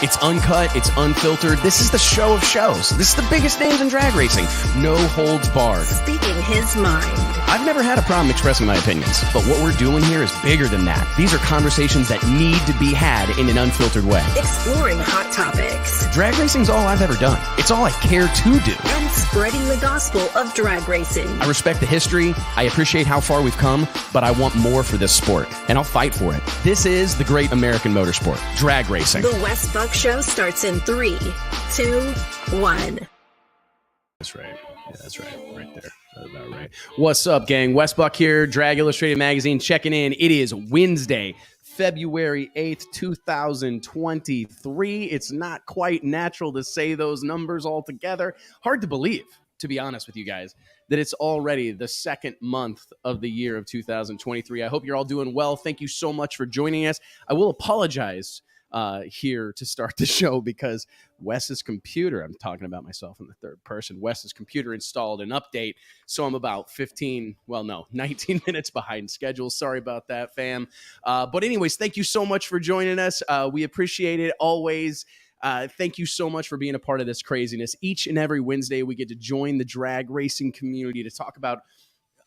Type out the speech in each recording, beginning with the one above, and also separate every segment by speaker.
Speaker 1: It's uncut, it's unfiltered. This is the show of shows. This is the biggest names in drag racing. No holds barred.
Speaker 2: Speaking his mind.
Speaker 1: I've never had a problem expressing my opinions, but what we're doing here is bigger than that. These are conversations that need to be had in an unfiltered way.
Speaker 2: Exploring hot topics.
Speaker 1: Drag racing's all I've ever done. It's all I care to do.
Speaker 2: And spreading the gospel of drag racing.
Speaker 1: I respect the history. I appreciate how far we've come, but I want more for this sport, and I'll fight for it. This is the great American motorsport, drag racing.
Speaker 2: The Wes Buck Show starts in 3, 2, 1.
Speaker 1: That's right. Yeah, that's right. Right there. That's about right. What's up, gang? Wes Buck here, Drag Illustrated Magazine, checking in. It is Wednesday, February 8th, 2023. It's not quite natural to say those numbers all together. Hard to believe, to be honest with you guys, that it's already the second month of the year of 2023. I hope you're all doing well. Thank you so much for joining us. I will apologize here to start the show because Wes's computer, I'm talking about myself in the third person, Wes's computer installed an update, so I'm about 19 minutes behind schedule. Sorry about that, fam. But anyways, thank you so much for joining us. We appreciate it always. Thank you so much for being a part of this craziness. Each and every Wednesday, we get to join the drag racing community to talk about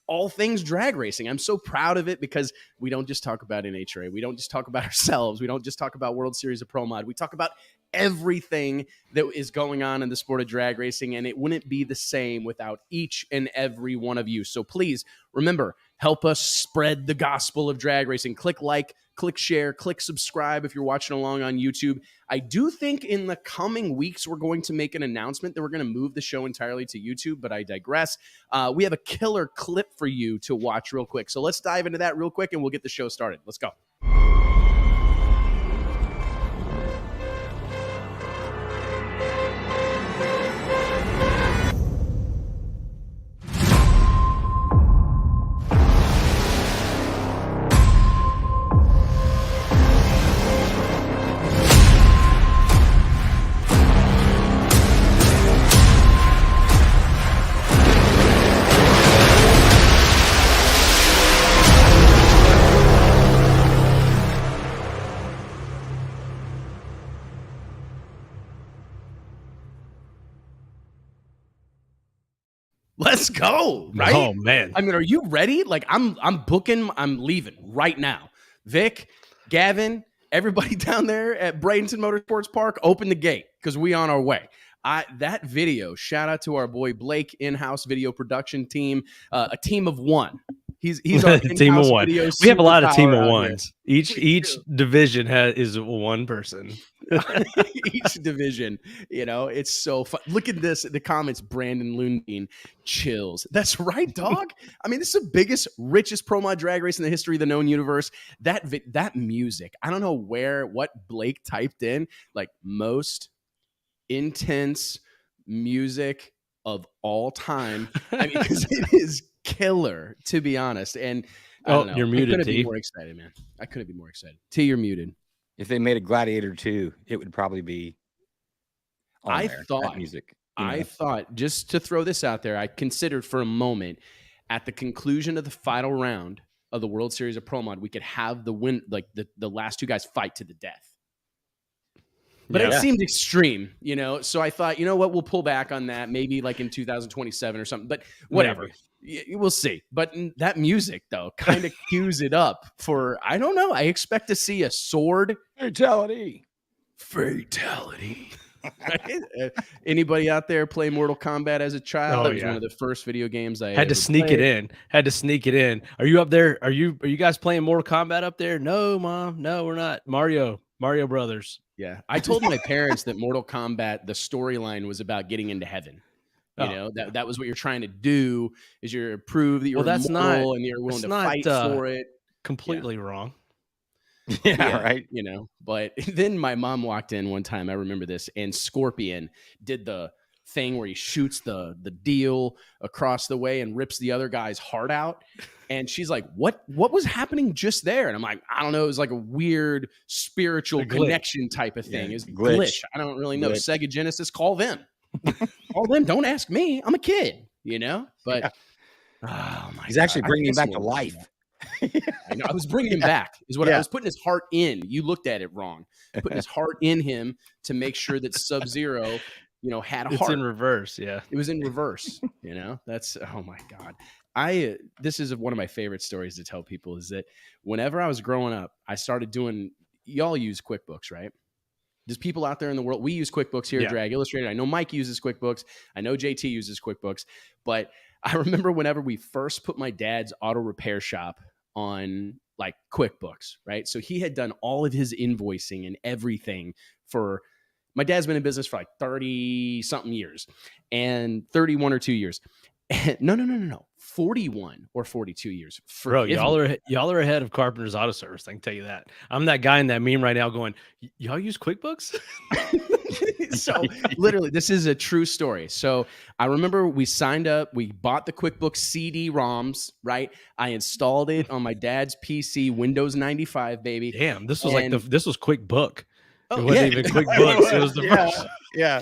Speaker 1: all things drag racing. I'm so proud of it because we don't just talk about NHRA. We don't just talk about ourselves. We don't just talk about World Series of Pro Mod. We talk about everything that is going on in the sport of drag racing, and it wouldn't be the same without each and every one of you. So please remember, help us spread the gospel of drag racing. Click like, click share, click subscribe if you're watching along on YouTube. I do think in the coming weeks, we're going to make an announcement that we're going to move the show entirely to YouTube, but I digress. We have a killer clip for you to watch real quick. So let's dive into that real quick and we'll get the show started. Let's go. Let's go, right?
Speaker 3: Oh, man.
Speaker 1: I mean, are you ready? Like, I'm leaving right now. Vic, Gavin, everybody down there at Bradenton Motorsports Park, open the gate because we on our way. That video, shout out to our boy Blake, in-house video production team, a team of one. He's our
Speaker 3: team of one. We have a lot of team of ones.
Speaker 1: Here.
Speaker 3: Each division is one person.
Speaker 1: Each division, it's so fun. Look at this. The comments, Brandon Lundeen, chills. That's right, dog. I mean, this is the biggest, richest pro mod drag race in the history of the known universe. That music, I don't know what Blake typed in, like most intense music of all time. I mean, because it is killer, to be honest. And I don't know.
Speaker 3: You're muted,
Speaker 1: I couldn't
Speaker 3: T.
Speaker 1: be more excited, man. I couldn't be more excited. T, you're muted.
Speaker 4: If they made a Gladiator 2, it would probably be on that music.
Speaker 1: I thought, just to throw this out there, I considered for a moment at the conclusion of the final round of the World Series of Pro Mod, we could have the win, like the last two guys fight to the death. But it seemed extreme, So I thought, you know what, we'll pull back on that, maybe like in 2027 or something. But whatever. We'll see. But that music, though, kind of cues it up for, I don't know. I expect to see a sword.
Speaker 4: Fatality.
Speaker 1: Anybody out there play Mortal Kombat as a child? That was one of the first video games I had to sneak it
Speaker 3: in. Are you up there? Are you guys playing Mortal Kombat up there? No, Mom. No, we're not. Mario Brothers.
Speaker 1: Yeah. I told my parents that Mortal Kombat, the storyline was about getting into heaven. That was what you're trying to do, is you're prove that you're immortal and you're willing to fight for it.
Speaker 3: Completely wrong.
Speaker 4: Yeah, right.
Speaker 1: But then my mom walked in one time, I remember this, and Scorpion did the thing where he shoots the deal across the way and rips the other guy's heart out. And she's like, what was happening just there? And I'm like, I don't know. It was like a weird spiritual connection type of thing. It's glitch. I don't really know. Sega Genesis, call them. Call them. Don't ask me. I'm a kid, But oh my
Speaker 4: he's actually bringing him back to life.
Speaker 1: I know. I was bringing him back. Is what I was putting his heart in. You looked at it wrong. Putting his heart in him to make sure that Sub-Zero, had a heart.
Speaker 3: It's in reverse. Yeah,
Speaker 1: it was in reverse. That's oh my god. This is one of my favorite stories to tell people is that whenever I was growing up, I started doing. Y'all use QuickBooks, right? There's people out there in the world. We use QuickBooks here at Drag Illustrated. I know Mike uses QuickBooks. I know JT uses QuickBooks. But I remember whenever we first put my dad's auto repair shop on like QuickBooks, right? So he had done all of his invoicing and everything for. My dad's been in business for like 30 something years and 31 or 2 years. No. 41 or 42 years.
Speaker 3: Bro, y'all are ahead of Carpenter's Auto Service. I can tell you that. I'm that guy in that meme right now going, y'all use QuickBooks?
Speaker 1: So literally, this is a true story. So I remember we signed up, we bought the QuickBooks CD-ROMs, right? I installed it on my dad's PC, Windows 95, baby.
Speaker 3: Damn, this was this was QuickBook. It wasn't even QuickBooks. It was the first.
Speaker 4: Yeah.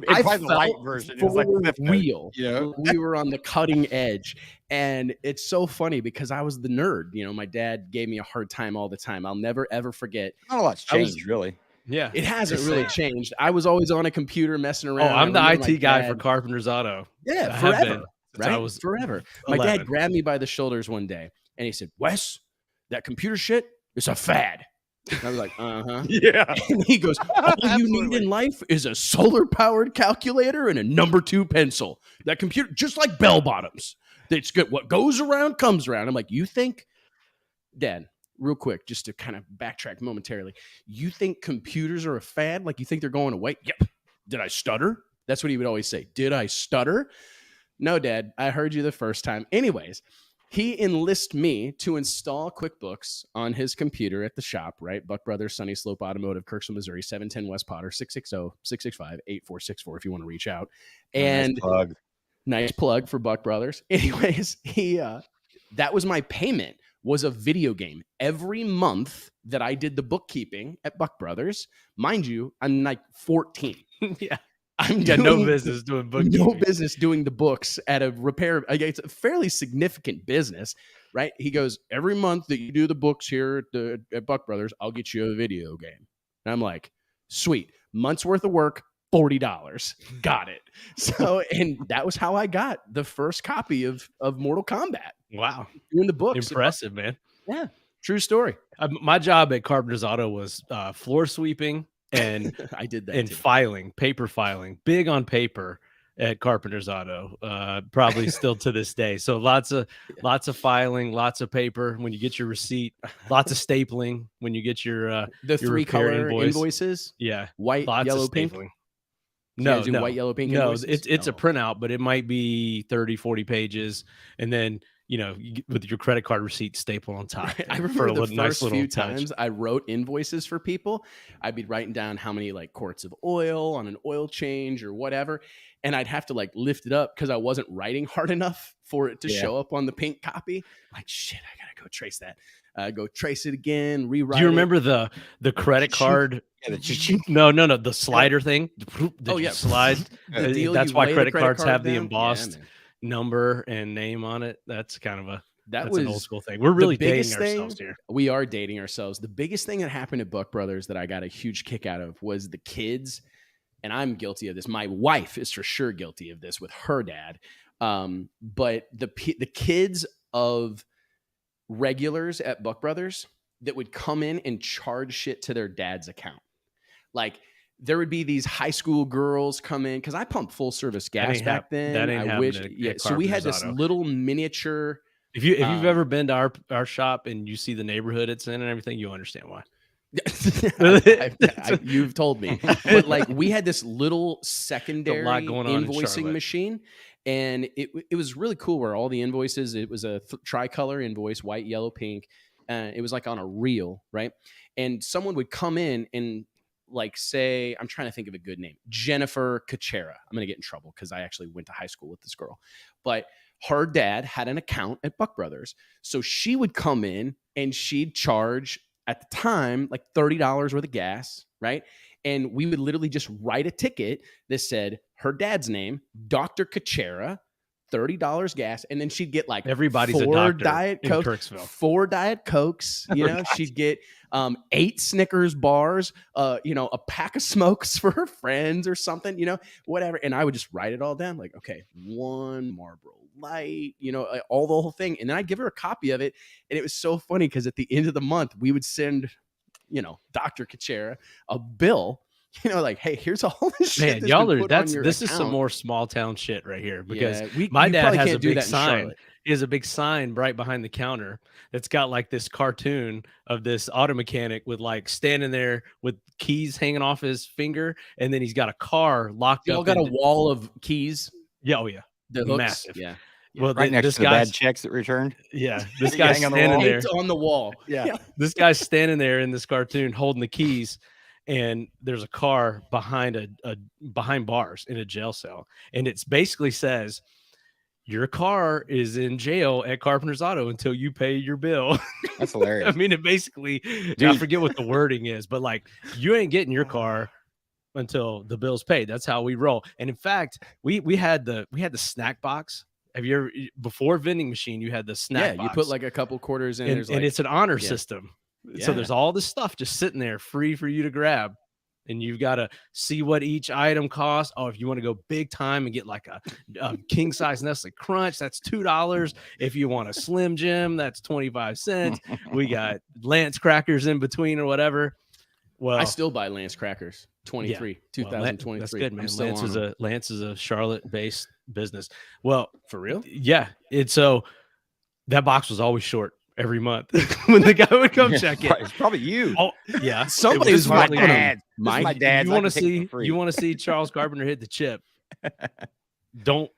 Speaker 1: I
Speaker 4: felt the light version. It was like
Speaker 1: real. We were on the cutting edge. And it's so funny because I was the nerd. My dad gave me a hard time all the time. I'll never, ever forget.
Speaker 4: Not a lot's changed, really.
Speaker 3: Yeah.
Speaker 1: It hasn't really changed. I was always on a computer messing around.
Speaker 3: Oh, I'm the IT guy for Carpenter's Auto.
Speaker 1: Yeah, forever. Right?
Speaker 3: Forever.
Speaker 1: My dad grabbed me by the shoulders one day and he said, Wes, that computer shit is a fad. And I was like,
Speaker 4: Yeah.
Speaker 1: And he goes, all you need in life is a solar-powered calculator and a number 2 pencil. That computer, just like bell bottoms. It's good. What goes around comes around. I'm like, you think, Dad, real quick, just to kind of backtrack momentarily, you think computers are a fad? Like you think they're going away? Yep. Did I stutter? That's what he would always say. Did I stutter? No, Dad, I heard you the first time. Anyways, he enlists me to install QuickBooks on his computer at the shop, right? Buck Brothers, Sunny Slope Automotive, Kirksville, Missouri, 710 West Potter, 660-665-8464 if you want to reach out. And nice plug for Buck Brothers. Anyways, that was my payment, was a video game. Every month that I did the bookkeeping at Buck Brothers, mind you, I'm like 14.
Speaker 3: Yeah.
Speaker 1: I'm
Speaker 3: no business doing bookkeeping.
Speaker 1: No business doing the books at a repair. It's a fairly significant business, right? He goes, every month that you do the books here at Buck Brothers, I'll get you a video game. And I'm like, sweet. Month's worth of work, $40. Got it. So, and that was how I got the first copy of Mortal Kombat.
Speaker 3: Wow.
Speaker 1: Doing the books.
Speaker 3: Impressive, man.
Speaker 1: Yeah. True story.
Speaker 3: My job at Carpenter's Auto was floor sweeping. And
Speaker 1: I did that
Speaker 3: and too. Paper filing, big on paper at Carpenter's Auto, probably still to this day. So lots of filing, lots of paper when you get your receipt, lots of stapling when you get your
Speaker 1: the 3-color invoices.
Speaker 3: Yeah,
Speaker 1: white, yellow, pink.
Speaker 3: No,
Speaker 1: white, yellow, pink.
Speaker 3: No,
Speaker 1: invoices?
Speaker 3: it's a printout, but it might be 30, 40 pages, and then with your credit card receipt stapled on top.
Speaker 1: I remember the first few times I wrote invoices for people, I'd be writing down how many like quarts of oil on an oil change or whatever. And I'd have to like lift it up because I wasn't writing hard enough for it to show up on the pink copy. Like, shit, I got to go trace that. Go trace it again, rewrite it.
Speaker 3: Do you remember the credit card? No, the slider thing. Slide. That's why credit cards have the embossed number and name on it. That's kind of that's an old school thing. We're really dating ourselves here.
Speaker 1: We are dating ourselves. The biggest thing that happened at Buck Brothers that I got a huge kick out of was the kids, and I'm guilty of this. My wife is for sure guilty of this with her dad. But the kids of regulars at Buck Brothers that would come in and charge shit to their dad's account. Like, there would be these high school girls come in because I pumped full service gas back then.
Speaker 3: That ain't
Speaker 1: happening. So we had this little miniature.
Speaker 3: If you've ever been to our shop and you see the neighborhood it's in and everything, you'll understand why.
Speaker 1: You've told me, but like we had this little secondary invoicing machine, and it was really cool. Where all the invoices, it was a tricolor invoice, white, yellow, pink. It was like on a reel, right? And someone would come in and like say, I'm trying to think of a good name, Jennifer Cachera. I'm going to get in trouble because I actually went to high school with this girl, but her dad had an account at Buck Brothers. So she would come in and she'd charge at the time, like $30 worth of gas, right? And we would literally just write a ticket that said her dad's name, Dr. Cachera, $30 gas, and then she'd get like
Speaker 3: everybody's
Speaker 1: four
Speaker 3: a
Speaker 1: Diet Cokes, 4 Diet Cokes. You know, she'd get 8 Snickers bars, you know, a pack of smokes for her friends or something, you know, whatever. And I would just write it all down, like, okay, 1 Marlboro Light, you know, all the whole thing. And then I'd give her a copy of it. And it was so funny because at the end of the month, we would send, you know, Dr. Kachera a bill. You know, like, hey, here's all this shit.
Speaker 3: Man, y'all are this is some more small town shit right here, because my dad has a big sign. He has a big sign right behind the counter that's got like this cartoon of this auto mechanic with like standing there with keys hanging off his finger, and then he's got a car locked up.
Speaker 1: Y'all got a wall of keys.
Speaker 3: Yeah, oh yeah,
Speaker 1: massive. Yeah.
Speaker 4: Well, right next to the bad checks that returned.
Speaker 3: Yeah, this guy's standing there
Speaker 1: on the wall.
Speaker 3: Yeah, this guy's standing there in this cartoon holding the keys. And there's a car behind behind bars in a jail cell, and it's basically says, your car is in jail at Carpenter's Auto until you pay your bill.
Speaker 4: That's hilarious.
Speaker 3: I mean, it basically, I forget what the wording is, but like, you ain't getting your car until the bill's paid. That's how we roll. And in fact, we had the snack box. Have you ever, before vending machine, you had the snack box.
Speaker 1: You put like a couple quarters in,
Speaker 3: and it's an honor system. So there's all this stuff just sitting there free for you to grab, and you've got to see what each item costs. Oh, if you want to go big time and get like a king size Nestle Crunch, that's $2. If you want a Slim Jim, that's 25 cents. We got Lance crackers in between or whatever. Well,
Speaker 1: I still buy Lance crackers. 2023.
Speaker 3: That's good, man. Lance is a Charlotte-based business. Well,
Speaker 1: for real?
Speaker 3: Yeah. It's so that box was always short every month when the guy would come check it.
Speaker 4: It's probably you.
Speaker 3: Oh yeah,
Speaker 4: somebody was my dad. My dad.
Speaker 3: You want to see Charles Carpenter hit the chip? Don't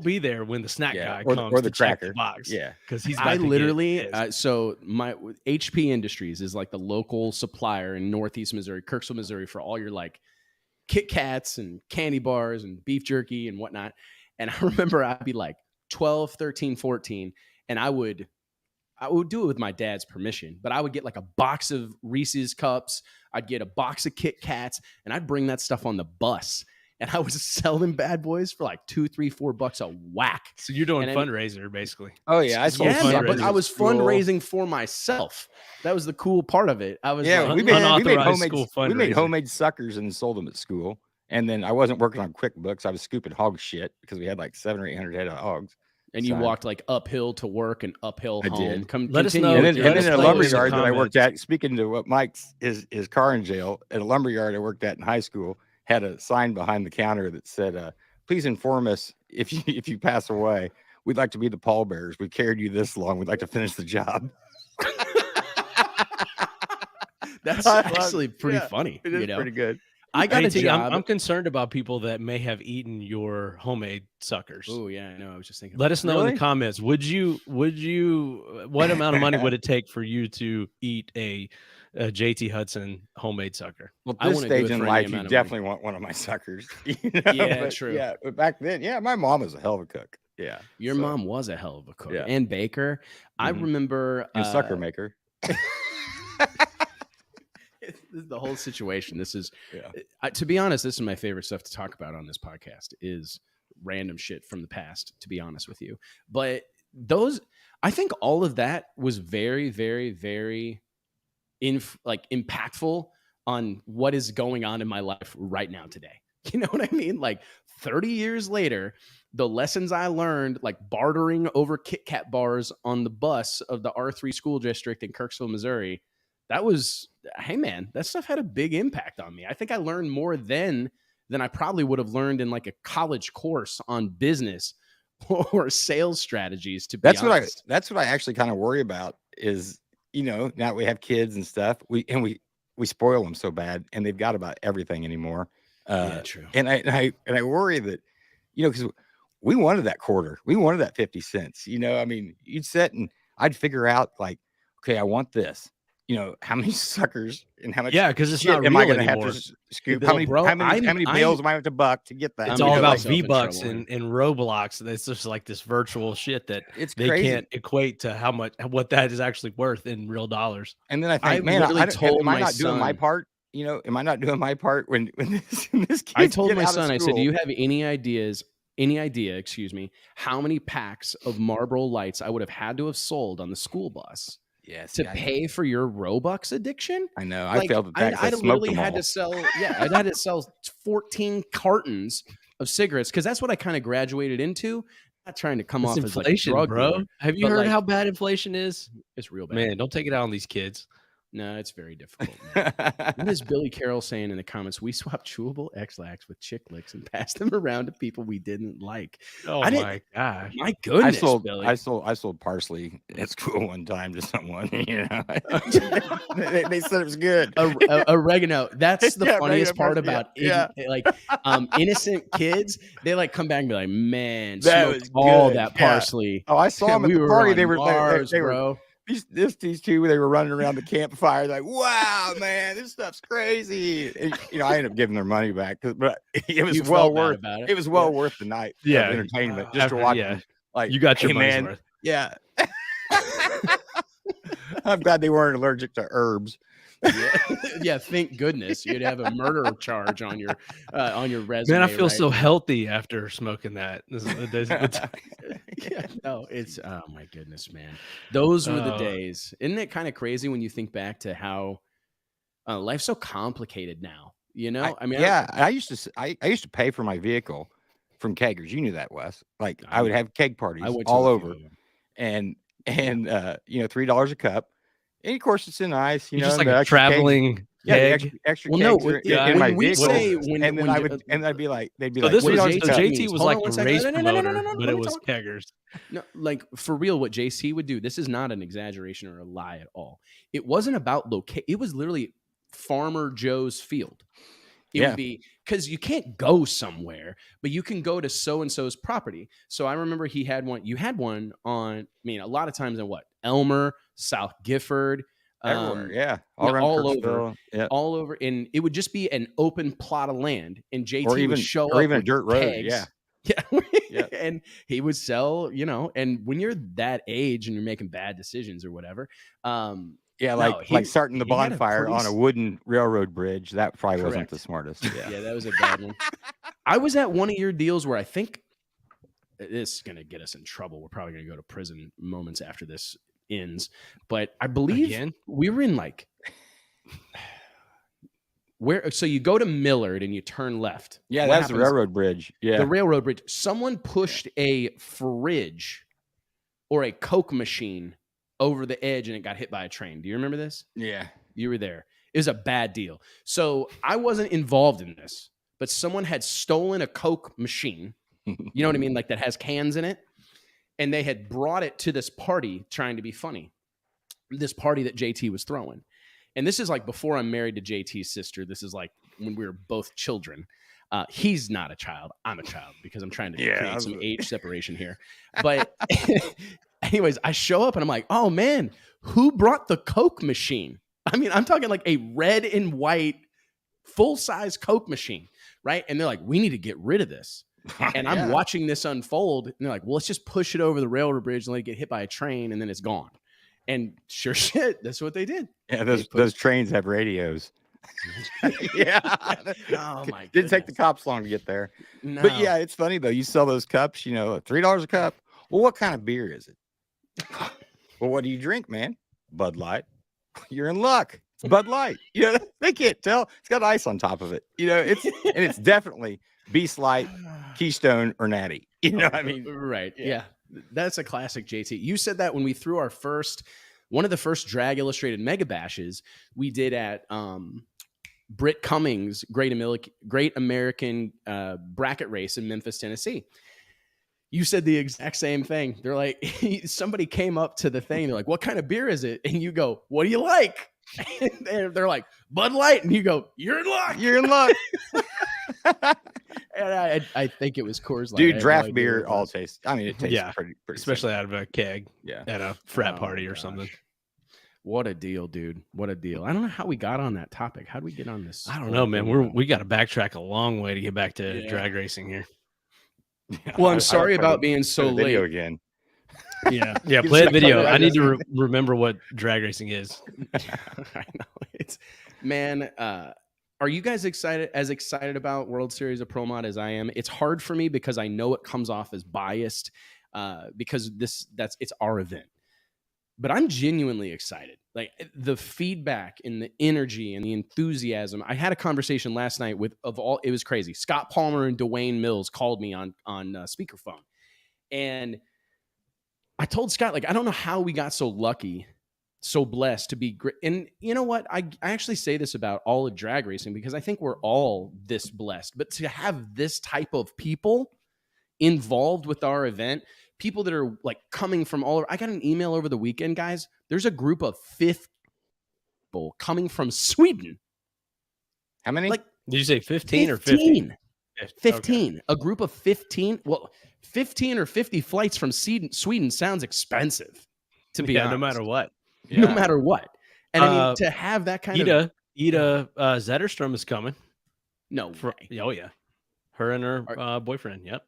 Speaker 3: be there when the snack guy comes
Speaker 4: or the
Speaker 3: to check
Speaker 4: cracker
Speaker 3: the box.
Speaker 4: Yeah,
Speaker 3: because he's.
Speaker 1: I literally so my HP Industries is like the local supplier in Northeast Missouri, Kirksville, Missouri, for all your like Kit Kats and candy bars and beef jerky and whatnot. And I remember I'd be like 12, 13, 14, and I would do it with my dad's permission, but I would get like a box of Reese's cups. I'd get a box of Kit Kats, and I'd bring that stuff on the bus, and I was selling bad boys for like $2, $3, $4 a whack.
Speaker 3: So you're doing fundraiser basically.
Speaker 4: Oh yeah,
Speaker 1: but I was fundraising for myself. That was the cool part of it. I was
Speaker 4: we made homemade suckers and sold them at school. And then I wasn't working on QuickBooks. I was scooping hog shit because we had like 700 or 800 head of hogs.
Speaker 1: And you walked like uphill to work and uphill home.
Speaker 4: I did.
Speaker 3: Let us know.
Speaker 4: And then in a lumberyard that I worked at, speaking to what Mike's his car in jail, at a lumberyard I worked at in high school, had a sign behind the counter that said, please inform us if you pass away. We'd like to be the pallbearers. We carried you this long. We'd like to finish the job.
Speaker 1: That's actually pretty funny.
Speaker 4: It is pretty good.
Speaker 1: I got a job.
Speaker 3: I'm concerned about people that may have eaten your homemade suckers.
Speaker 1: Oh yeah, I know. I was just thinking.
Speaker 3: Let us know in the comments. Would you? What amount of money would it take for you to eat a JT Hudson homemade sucker?
Speaker 4: Well, at this stage in life, you definitely want one of my suckers. You know?
Speaker 1: Yeah, true.
Speaker 4: Yeah, but back then, my mom was a hell of a cook. Yeah,
Speaker 1: your mom was a hell of a cook and baker. I remember
Speaker 4: and sucker maker.
Speaker 1: This is the whole situation. This is, to be honest, this is my favorite stuff to talk about on this podcast is random shit from the past, to be honest with you. But I think all of that was very, very, very impactful on what is going on in my life right now today. You know what I mean? Like 30 years later, the lessons I learned, like bartering over Kit Kat bars on the bus of the R3 school district in Kirksville, Missouri, hey man, that stuff had a big impact on me. I think I learned more then than I probably would have learned in like a college course on business or sales strategies. To be honest,
Speaker 4: that's what I actually kind of worry about is, now that we have kids and stuff, we spoil them so bad, and they've got about everything anymore.
Speaker 1: Yeah, true.
Speaker 4: And I worry that, because we wanted that quarter, we wanted that 50 cents. I mean, you'd sit and I'd figure out like, okay, I want this. How many suckers and how much?
Speaker 3: Yeah, because it's not real
Speaker 4: am I going to
Speaker 3: anymore.
Speaker 4: have to scoop? How many bills am I have to buck to get that?
Speaker 3: It's all about V-Bucks and Roblox. It's just like this virtual shit that they can't equate to what that is actually worth in real dollars.
Speaker 4: And then I think, am I not doing my part? Am I not doing my part when this kid
Speaker 1: I told my son, I said, do you have any ideas any idea, how many packs of Marlboro Lights I would have had to have sold on the school bus to pay for your Robux addiction?
Speaker 4: I know. I failed the tax. I
Speaker 1: literally had to sell. Yeah, I had to sell 14 cartons of cigarettes because that's what I kind of graduated into. Not trying to come off
Speaker 3: inflation,
Speaker 1: as like a drug
Speaker 3: bro.
Speaker 1: dealer,
Speaker 3: have you heard how bad inflation is?
Speaker 1: It's real bad.
Speaker 3: Man, don't take it out on these kids.
Speaker 1: No, it's very difficult. What is Billy Carroll saying in the comments? We swapped chewable X-Lax with Chick Licks and passed them around to people we didn't like.
Speaker 3: Oh my gosh!
Speaker 1: My goodness, Billy.
Speaker 4: I sold parsley at school one time to someone. You know, they said it was good.
Speaker 1: Oregano. That's the funniest part about innocent kids. They like come back and be like, "Man, that was all that parsley."
Speaker 4: Oh, I saw them at the party. They were
Speaker 1: bro.
Speaker 4: These two, they were running around the campfire like, wow, man, this stuff's crazy. And, I ended up giving their money back, but it was well worth it. It was well worth the night of entertainment just to watch them. Like,
Speaker 3: you got your money's worth.
Speaker 4: Yeah. I'm glad they weren't allergic to herbs.
Speaker 1: Yeah, thank goodness. You'd have a murder charge on your resume.
Speaker 3: Man, I feel so healthy after smoking that.
Speaker 1: It's oh my goodness, man. Those were the days. Isn't it kind of crazy when you think back to how life's so complicated now? I used to pay for my vehicle from keggers. You knew that, Wes. Like I would have keg parties all over, and $3 a cup. And of course, it's in ice.
Speaker 3: You're just like a traveling keg.
Speaker 4: Extra kegs in my vehicle. And I'd be like, they'd be like,
Speaker 3: this was JT was like the race promoter, but it was keggers.
Speaker 1: No, like for real, what JC would do. This is not an exaggeration or a lie at all. It wasn't about location. It was literally Farmer Joe's field. It would be because you can't go somewhere, but you can go to so-and-so's property. So I remember he had one. You had one on, a lot of times in Elmer, South Gifford,
Speaker 4: everywhere,
Speaker 1: all over. And it would just be an open plot of land. And JT would show up
Speaker 4: or even a dirt road.
Speaker 1: Pegs. And he would sell, and when you're that age and you're making bad decisions or whatever,
Speaker 4: like starting the bonfire on a wooden railroad bridge. That probably wasn't the smartest.
Speaker 1: Yeah, that was a bad one. I was at one of your deals where I think this is going to get us in trouble. We're probably going to go to prison moments after this ends. But I believe we were in so you go to Millard and you turn left.
Speaker 4: Yeah, that's the railroad bridge. Yeah.
Speaker 1: The railroad bridge. Someone pushed a fridge or a Coke machine over the edge and it got hit by a train. Do you remember this?
Speaker 4: Yeah.
Speaker 1: You were there. It was a bad deal. So I wasn't involved in this, but someone had stolen a Coke machine. You know what I mean? Like that has cans in it. And they had brought it to this party trying to be funny. This party that JT was throwing. And this is like before I'm married to JT's sister. This is like when we were both children. He's not a child. I'm a child because I'm trying to create some age separation here. But anyways, I show up and I'm like, oh man, who brought the Coke machine? I'm talking like a red and white full-size Coke machine, right? And they're like, we need to get rid of this. And I'm watching this unfold. And they're like, well, let's just push it over the railroad bridge and let it get hit by a train and then it's gone. And sure shit, that's what they did.
Speaker 4: Yeah, those trains have radios. Yeah.
Speaker 1: Oh my god.
Speaker 4: Didn't take the cops long to get there. No. But yeah, it's funny though. You sell those cups, $3 a cup. Well, what kind of beer is it? Well, what do you drink, man? Bud Light. You're in luck. It's Bud Light. They can't tell. It's got ice on top of it. It's definitely Beast Light, Keystone, or Natty.
Speaker 1: Right. Yeah. That's a classic JT. You said that when we threw one of the first Drag Illustrated Mega Bashes we did at Britt Cummings' Great American bracket race in Memphis, Tennessee. You said the exact same thing. They're like, somebody came up to the thing. They're like, what kind of beer is it? And you go, what do you like? And they're like, Bud Light. And you go, you're in luck.
Speaker 4: You're in luck.
Speaker 1: And I think it was Coors Light.
Speaker 4: Dude, draft beer all tastes. it tastes pretty
Speaker 3: especially
Speaker 4: simple.
Speaker 3: out of a keg.
Speaker 4: Yeah.
Speaker 3: At a frat party or something.
Speaker 1: What a deal, dude. What a deal. I don't know how we got on that topic. How did we get on this?
Speaker 3: I don't know, man. We got to backtrack a long way to get back to drag racing here.
Speaker 1: Well, I'm sorry about being so late.
Speaker 4: Again.
Speaker 3: Yeah. Play the video. I need to remember what drag racing is.
Speaker 1: I know. It's, man, Are you guys excited about World Series of Pro Mod as I am? It's hard for me because I know it comes off as biased because it's our event. But I'm genuinely excited. Like the feedback and the energy and the enthusiasm. I had a conversation last night it was crazy. Scott Palmer and Dwayne Mills called me on speakerphone. And I told Scott, like, I don't know how we got so lucky, so blessed to be great. And you know what? I actually say this about all of drag racing because I think we're all this blessed. But to have this type of people involved with our event, people that are like coming from all over. I got an email over the weekend, guys. There's a group of 50 people coming from Sweden.
Speaker 4: How many?
Speaker 3: Like, did you say 15 or 50?
Speaker 1: 15. Okay. A group of 15. Well, 15 or 50 flights from Sweden sounds expensive, to be honest.
Speaker 3: No matter what.
Speaker 1: Yeah. No matter what. And I mean, to have that kind
Speaker 3: of... Ida Zetterstrom is coming.
Speaker 1: No way.
Speaker 3: Oh, yeah. Her and her boyfriend. Yep.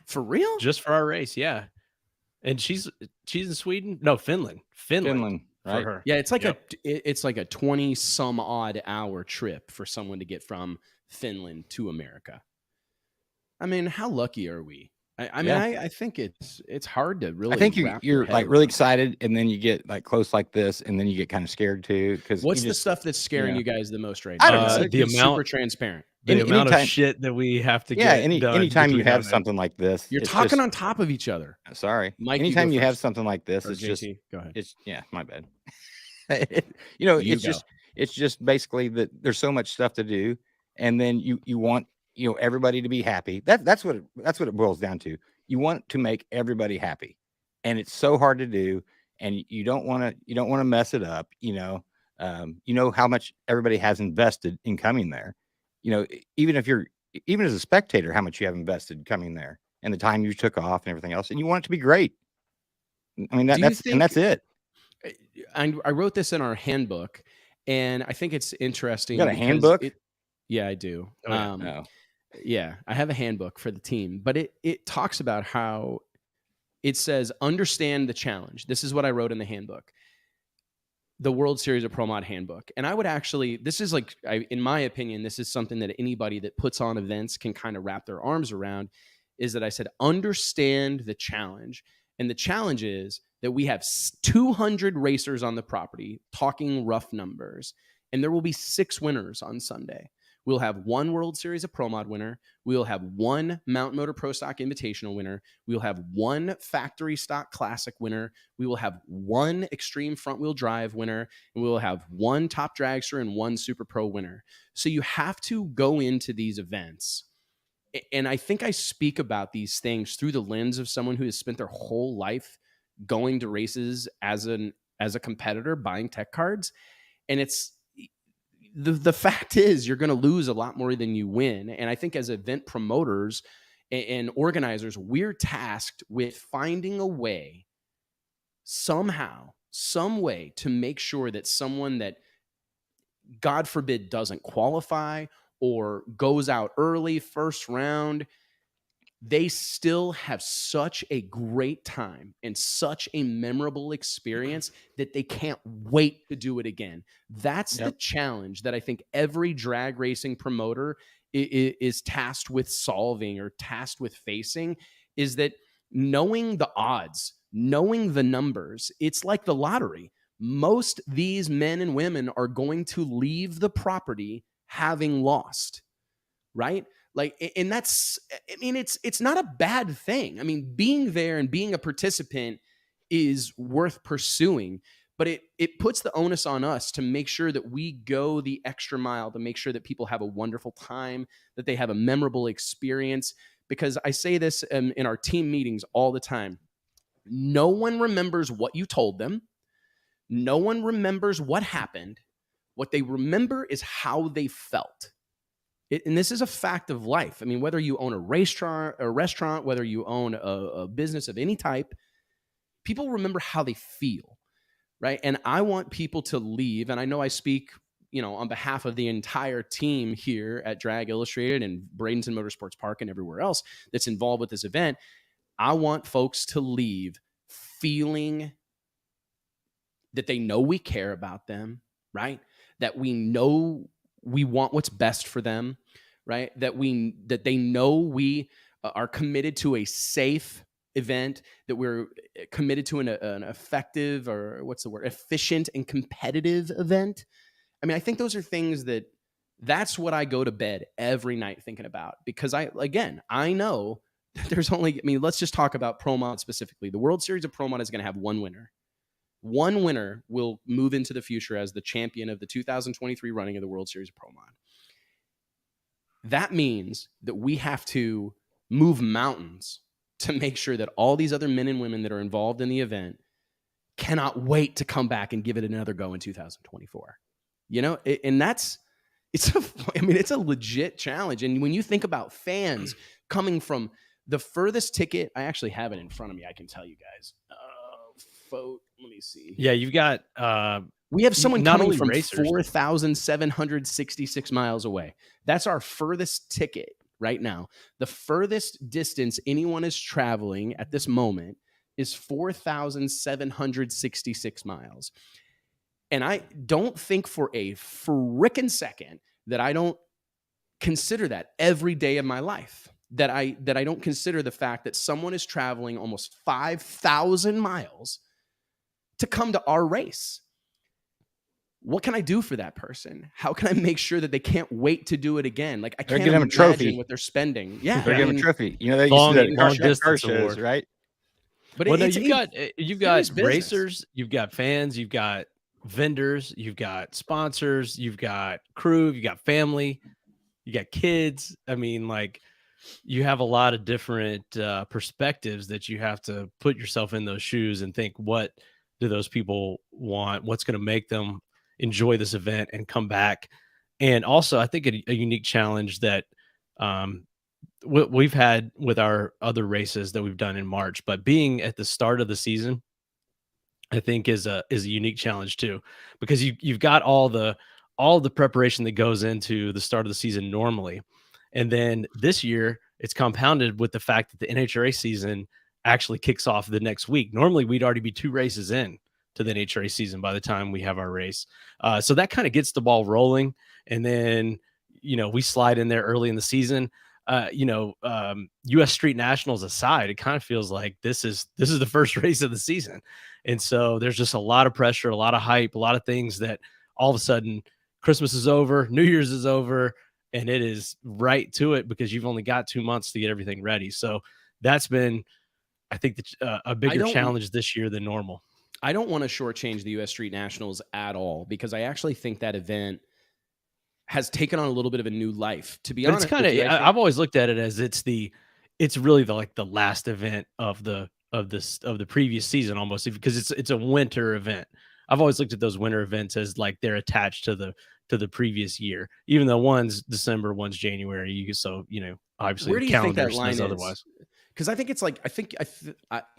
Speaker 1: For real?
Speaker 3: Just for our race, yeah. And she's in Sweden? No, Finland. Finland,
Speaker 4: right?
Speaker 3: For her.
Speaker 1: Yeah, it's like a 20 some odd hour trip for someone to get from Finland to America. I mean, how lucky are we? I think it's hard to really.
Speaker 4: I think you're like really excited, and then you get like close like this, and then you get kind of scared too. Because
Speaker 1: what's the stuff that's scaring you guys the most right now?
Speaker 4: I don't know.
Speaker 1: The amount, super transparent.
Speaker 3: The amount of shit that we have to get done.
Speaker 4: Anytime you have something like this,
Speaker 1: you're talking on top of each other.
Speaker 4: Sorry,
Speaker 1: Mike.
Speaker 4: Anytime you have something like this, it's just
Speaker 1: go ahead.
Speaker 4: It's my bad. It's just basically that there's so much stuff to do, and then you want everybody to be happy. That's what it boils down to. You want to make everybody happy, and it's so hard to do, and you don't want to mess it up. You know how much everybody has invested in coming there. Even as a spectator, how much you have invested coming there and the time you took off and everything else, and you want it to be great. I mean, that's it.
Speaker 1: I wrote this in our handbook, and I think it's interesting.
Speaker 4: You got a handbook?
Speaker 1: Yeah, I do.
Speaker 4: No.
Speaker 1: Yeah, I have a handbook for the team, but it talks about how it says, understand the challenge. This is what I wrote in the handbook. The World Series of Pro Mod handbook. And I would actually, this is like, in my opinion, this is something that anybody that puts on events can kind of wrap their arms around, is that I said, understand the challenge. And the challenge is that we have 200 racers on the property, talking rough numbers, and there will be 6 winners on Sunday. We'll have 1 World Series of Pro Mod winner. We'll have 1 Mountain Motor Pro Stock Invitational winner. We'll have 1 Factory Stock Classic winner. We will have 1 Extreme Front Wheel Drive winner. And we will have 1 Top Dragster and 1 Super Pro winner. So you have to go into these events. And I think I speak about these things through the lens of someone who has spent their whole life going to races as a competitor, buying tech cards. And it's, the fact is you're going to lose a lot more than you win. And I think as event promoters and organizers, we're tasked with finding a way, somehow, some way to make sure that someone that, God forbid, doesn't qualify or goes out early, first round, they still have such a great time and such a memorable experience that they can't wait to do it again. That's the challenge that I think every drag racing promoter is tasked with solving or tasked with facing, is that knowing the odds, knowing the numbers, it's like the lottery. Most these men and women are going to leave the property having lost, right? Like, and that's, I mean, it's not a bad thing. I mean, being there and being a participant is worth pursuing, but it puts the onus on us to make sure that we go the extra mile to make sure that people have a wonderful time, that they have a memorable experience. Because I say this in our team meetings all the time. No one remembers what you told them. No one remembers what happened. What they remember is how they felt. And this is a fact of life. I mean, whether you own a restaurant, whether you own a business of any type, people remember how they feel, right? And I want people to leave, and I know I speak, on behalf of the entire team here at Drag Illustrated and Bradenton Motorsports Park and everywhere else that's involved with this event. I want folks to leave feeling that they know we care about them, right? That we know we want what's best for them, right? That they know we are committed to a safe event, that we're committed to an effective, or what's the word, efficient and competitive event. I mean, I think those are things that's what I go to bed every night thinking about, because I know that there's only, I mean, let's just talk about Pro Mod specifically. The World Series of Pro Mod is going to have one winner. One winner will move into the future as the champion of the 2023 running of the World Series of Pro Mod. That means that we have to move mountains to make sure that all these other men and women that are involved in the event cannot wait to come back and give it another go in 2024. You know, and it's a legit challenge. And when you think about fans coming from the furthest ticket, I actually have it in front of me. I can tell you guys. Let me see.
Speaker 3: Yeah, you've got
Speaker 1: we have someone coming from 4,766 miles away. That's our furthest ticket right now. The furthest distance anyone is traveling at this moment is 4,766 miles. And I don't think for a frickin' second that I don't consider that every day of my life. That I don't consider the fact that someone is traveling almost 5,000 miles to come to our race. What can I do for that person? How can I make sure that they can't wait to do it again? Like, I can't imagine
Speaker 4: trophy.
Speaker 1: what they're spending. Yeah,
Speaker 4: they're getting a trophy. You know, they
Speaker 3: long
Speaker 4: used to
Speaker 3: car
Speaker 4: shows,
Speaker 3: award,
Speaker 4: right?
Speaker 3: But you've got racers, you've got fans, you've got vendors, you've got sponsors, you've got crew, you've got family, you got kids. I mean, like, you have a lot of different perspectives that you have to put yourself in those shoes and think, what do those people want? What's going to make them enjoy this event and come back? And also, I think a unique challenge that we've had with our other races that we've done in March, but being at the start of the season, I think is a unique challenge too, because you've got all the preparation that goes into the start of the season normally. And then this year it's compounded with the fact that the NHRA season actually kicks off the next week. Normally we'd already be 2 races in to the NHRA season by the time we have our race. So that kind of gets the ball rolling. And then, you know, we slide in there early in the season. US Street Nationals aside, it kind of feels like this is the first race of the season. And so there's just a lot of pressure, a lot of hype, a lot of things that all of a sudden Christmas is over, New Year's is over, and it is right to it because you've only got 2 months to get everything ready. So that's been, I think, a bigger challenge this year than normal.
Speaker 1: I don't want to shortchange the US Street Nationals at all, because I actually think that event has taken on a little bit of a new life, to be honest.
Speaker 3: It's kind of, I've always looked at it as it's really the last event of the previous season almost, because it's a winter event. I've always looked at those winter events as like they're attached to the previous year, even though one's December, one's January. So, you know, obviously
Speaker 1: where do you think that line is
Speaker 3: otherwise?
Speaker 1: Because I think it's like, you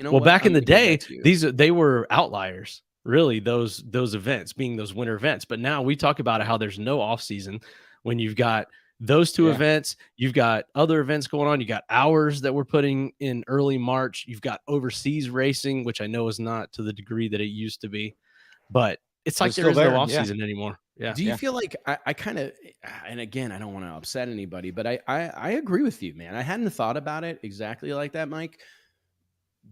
Speaker 1: know,
Speaker 3: well, back in the day, they were outliers, really, those events being those winter events. But now we talk about how there's no off season when you've got those two events, you've got other events going on. You got hours that we're putting in early March. You've got overseas racing, which I know is not to the degree that it used to be, but it's like there is no off season anymore. Yeah.
Speaker 1: Do you feel like I kind of, and again, I don't want to upset anybody, but I agree with you, man. I hadn't thought about it exactly like that, Mike,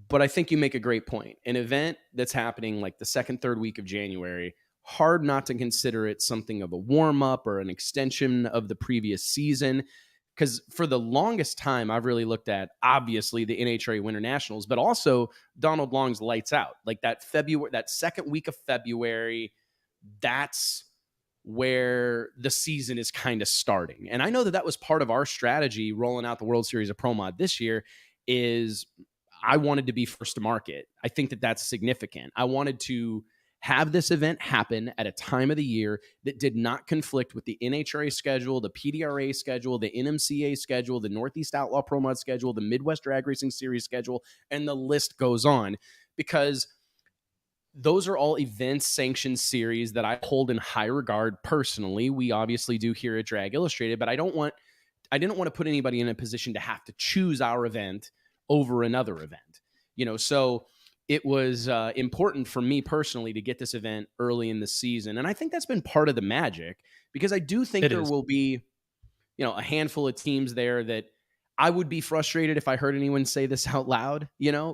Speaker 1: but I think you make a great point. An event that's happening like the second, third week of January, hard not to consider it something of a warm up or an extension of the previous season. Because for the longest time, I've really looked at, obviously, the NHRA Winter Nationals, but also Donald Long's Lights Out. Like that second week of February, that's where the season is kind of starting. And I know that was part of our strategy rolling out the World Series of Pro Mod this year. Is I wanted to be first to market. I think that that's significant. I wanted to have this event happen at a time of the year that did not conflict with the NHRA schedule, the PDRA schedule, the NMCA schedule, the Northeast Outlaw Pro Mod schedule, the Midwest Drag Racing Series schedule, and the list goes on, because those are all events sanctioned series that I hold in high regard personally. We obviously do here at Drag Illustrated, but I didn't want to put anybody in a position to have to choose our event over another event, you know. So it was important for me personally to get this event early in the season. And I think that's been part of the magic, because I do think there will be, a handful of teams there that I would be frustrated if I heard anyone say this out loud,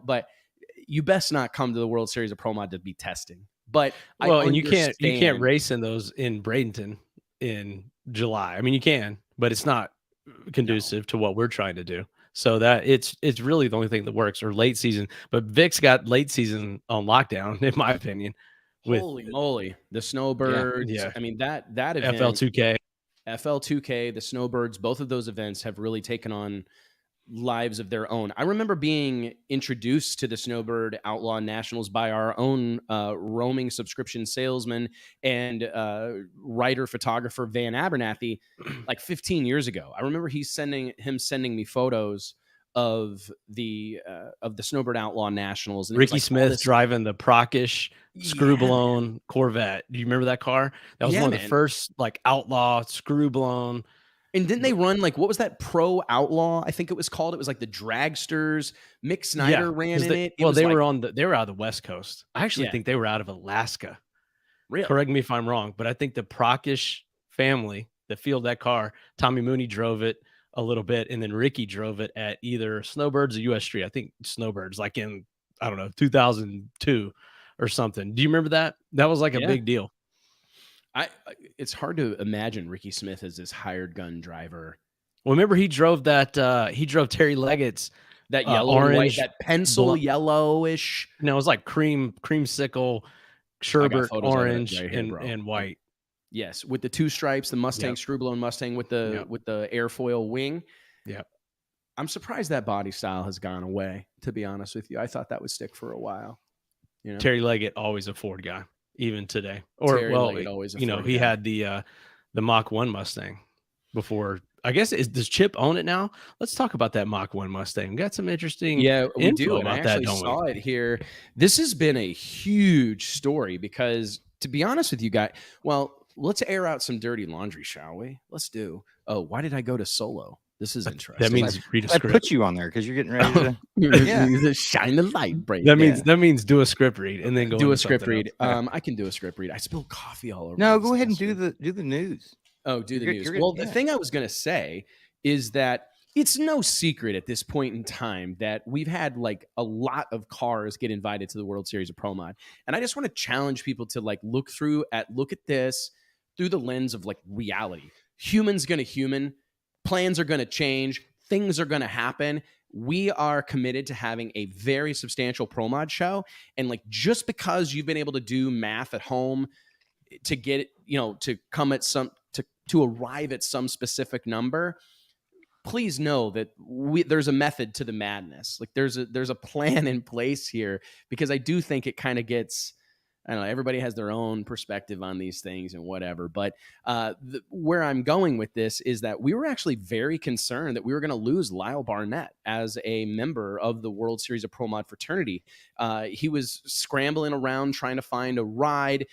Speaker 1: but you best not come to the World Series of Pro Mod to be testing. But
Speaker 3: and you can't race in those in Bradenton in July. I mean, you can, but it's not conducive to what we're trying to do. So that it's really the only thing that works, or late season. But Vic's got late season on lockdown, in my opinion.
Speaker 1: Holy moly, the Snowbirds! Yeah. I mean that event, FL2K, the Snowbirds, both of those events have really taken on lives of their own. I remember being introduced to the Snowbird Outlaw Nationals by our own roaming subscription salesman and writer photographer Van Abernathy like 15 years ago. I remember him sending me photos of the Snowbird Outlaw Nationals. And
Speaker 3: Ricky Smith driving the Procish screw blown Corvette. Do you remember that car? That was one of the first like outlaw screw blown.
Speaker 1: And didn't they run like, what was that, Pro Outlaw? I think it was called. It was like the Dragsters. Mick Snyder ran in it.
Speaker 3: They were out of the West Coast. I actually think they were out of Alaska.
Speaker 1: Really?
Speaker 3: Correct me if I'm wrong, but I think the Procish family that fielded that car, Tommy Mooney drove it a little bit, and then Ricky drove it at either Snowbirds or US Street. I think Snowbirds, like in, I don't know, 2002 or something. Do you remember that? That was like a big deal.
Speaker 1: It's hard to imagine Ricky Smith as this hired gun driver.
Speaker 3: Well, remember he drove Terry Leggett's
Speaker 1: that yellow
Speaker 3: orange,
Speaker 1: white, that pencil yellowish.
Speaker 3: No, it was like creamsicle, sherbet orange and white.
Speaker 1: Yes, with the two stripes, the Mustang, screw blown Mustang with the airfoil wing.
Speaker 3: Yeah.
Speaker 1: I'm surprised that body style has gone away, to be honest with you. I thought that would stick for a while.
Speaker 3: Terry Leggett, always a Ford guy, even today. Or he had the Mach 1 Mustang before. I guess does Chip own it now? Let's talk about that Mach 1 Mustang. We got some interesting
Speaker 1: we do. And I actually saw it here. This has been a huge story because, to be honest with you guys, let's air out some dirty laundry, shall we? Let's do. Oh, why did I go to solo? This is interesting.
Speaker 3: That means read a
Speaker 4: script.
Speaker 3: I
Speaker 4: put you on there because you're getting ready to
Speaker 1: shine the light, break.
Speaker 3: That means do a script read and then go
Speaker 1: do a script read. I can do a script read. I spilled coffee all over.
Speaker 4: No, go ahead and do the news.
Speaker 1: Oh, do the news. The thing I was going to say is that it's no secret at this point in time that we've had like a lot of cars get invited to the World Series of Pro Mod, and I just want to challenge people to like look at this through the lens of like reality. Human's going to human. Plans are going to change. Things are going to happen. We are committed to having a very substantial Pro Mod show. And like, just because you've been able to do math at home to get it, to come at to arrive at some specific number, please know that there's a method to the madness. Like there's a plan in place here, because I do think it kind of gets, I don't know, everybody has their own perspective on these things and whatever. But where I'm going with this is that we were actually very concerned that we were going to lose Lyle Barnett as a member of the World Series of Pro Mod fraternity. He was scrambling around trying to find a ride.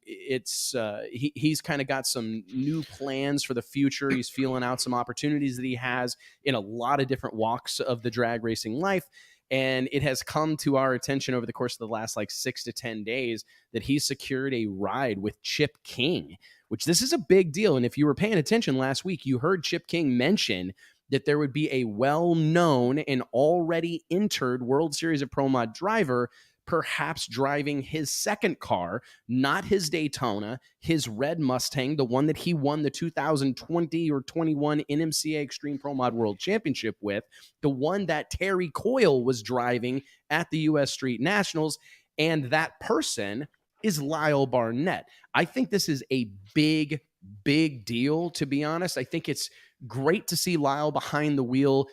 Speaker 1: He's kind of got some new plans for the future. He's feeling out some opportunities that he has in a lot of different walks of the drag racing life. And it has come to our attention over the course of the last 6 to 10 days that he secured a ride with Chip King, which this is a big deal. And if you were paying attention last week, you heard Chip King mention that there would be a well-known and already entered World Series of Pro Mod driver, perhaps driving his second car, not his Daytona, his red Mustang, the one that he won the 2020 or 21 NMCA Extreme Pro Mod World Championship with, the one that Terry Coyle was driving at the US Street Nationals, and that person is Lyle Barnett. I think this is a big, big deal, to be honest. I think it's great to see Lyle behind the wheel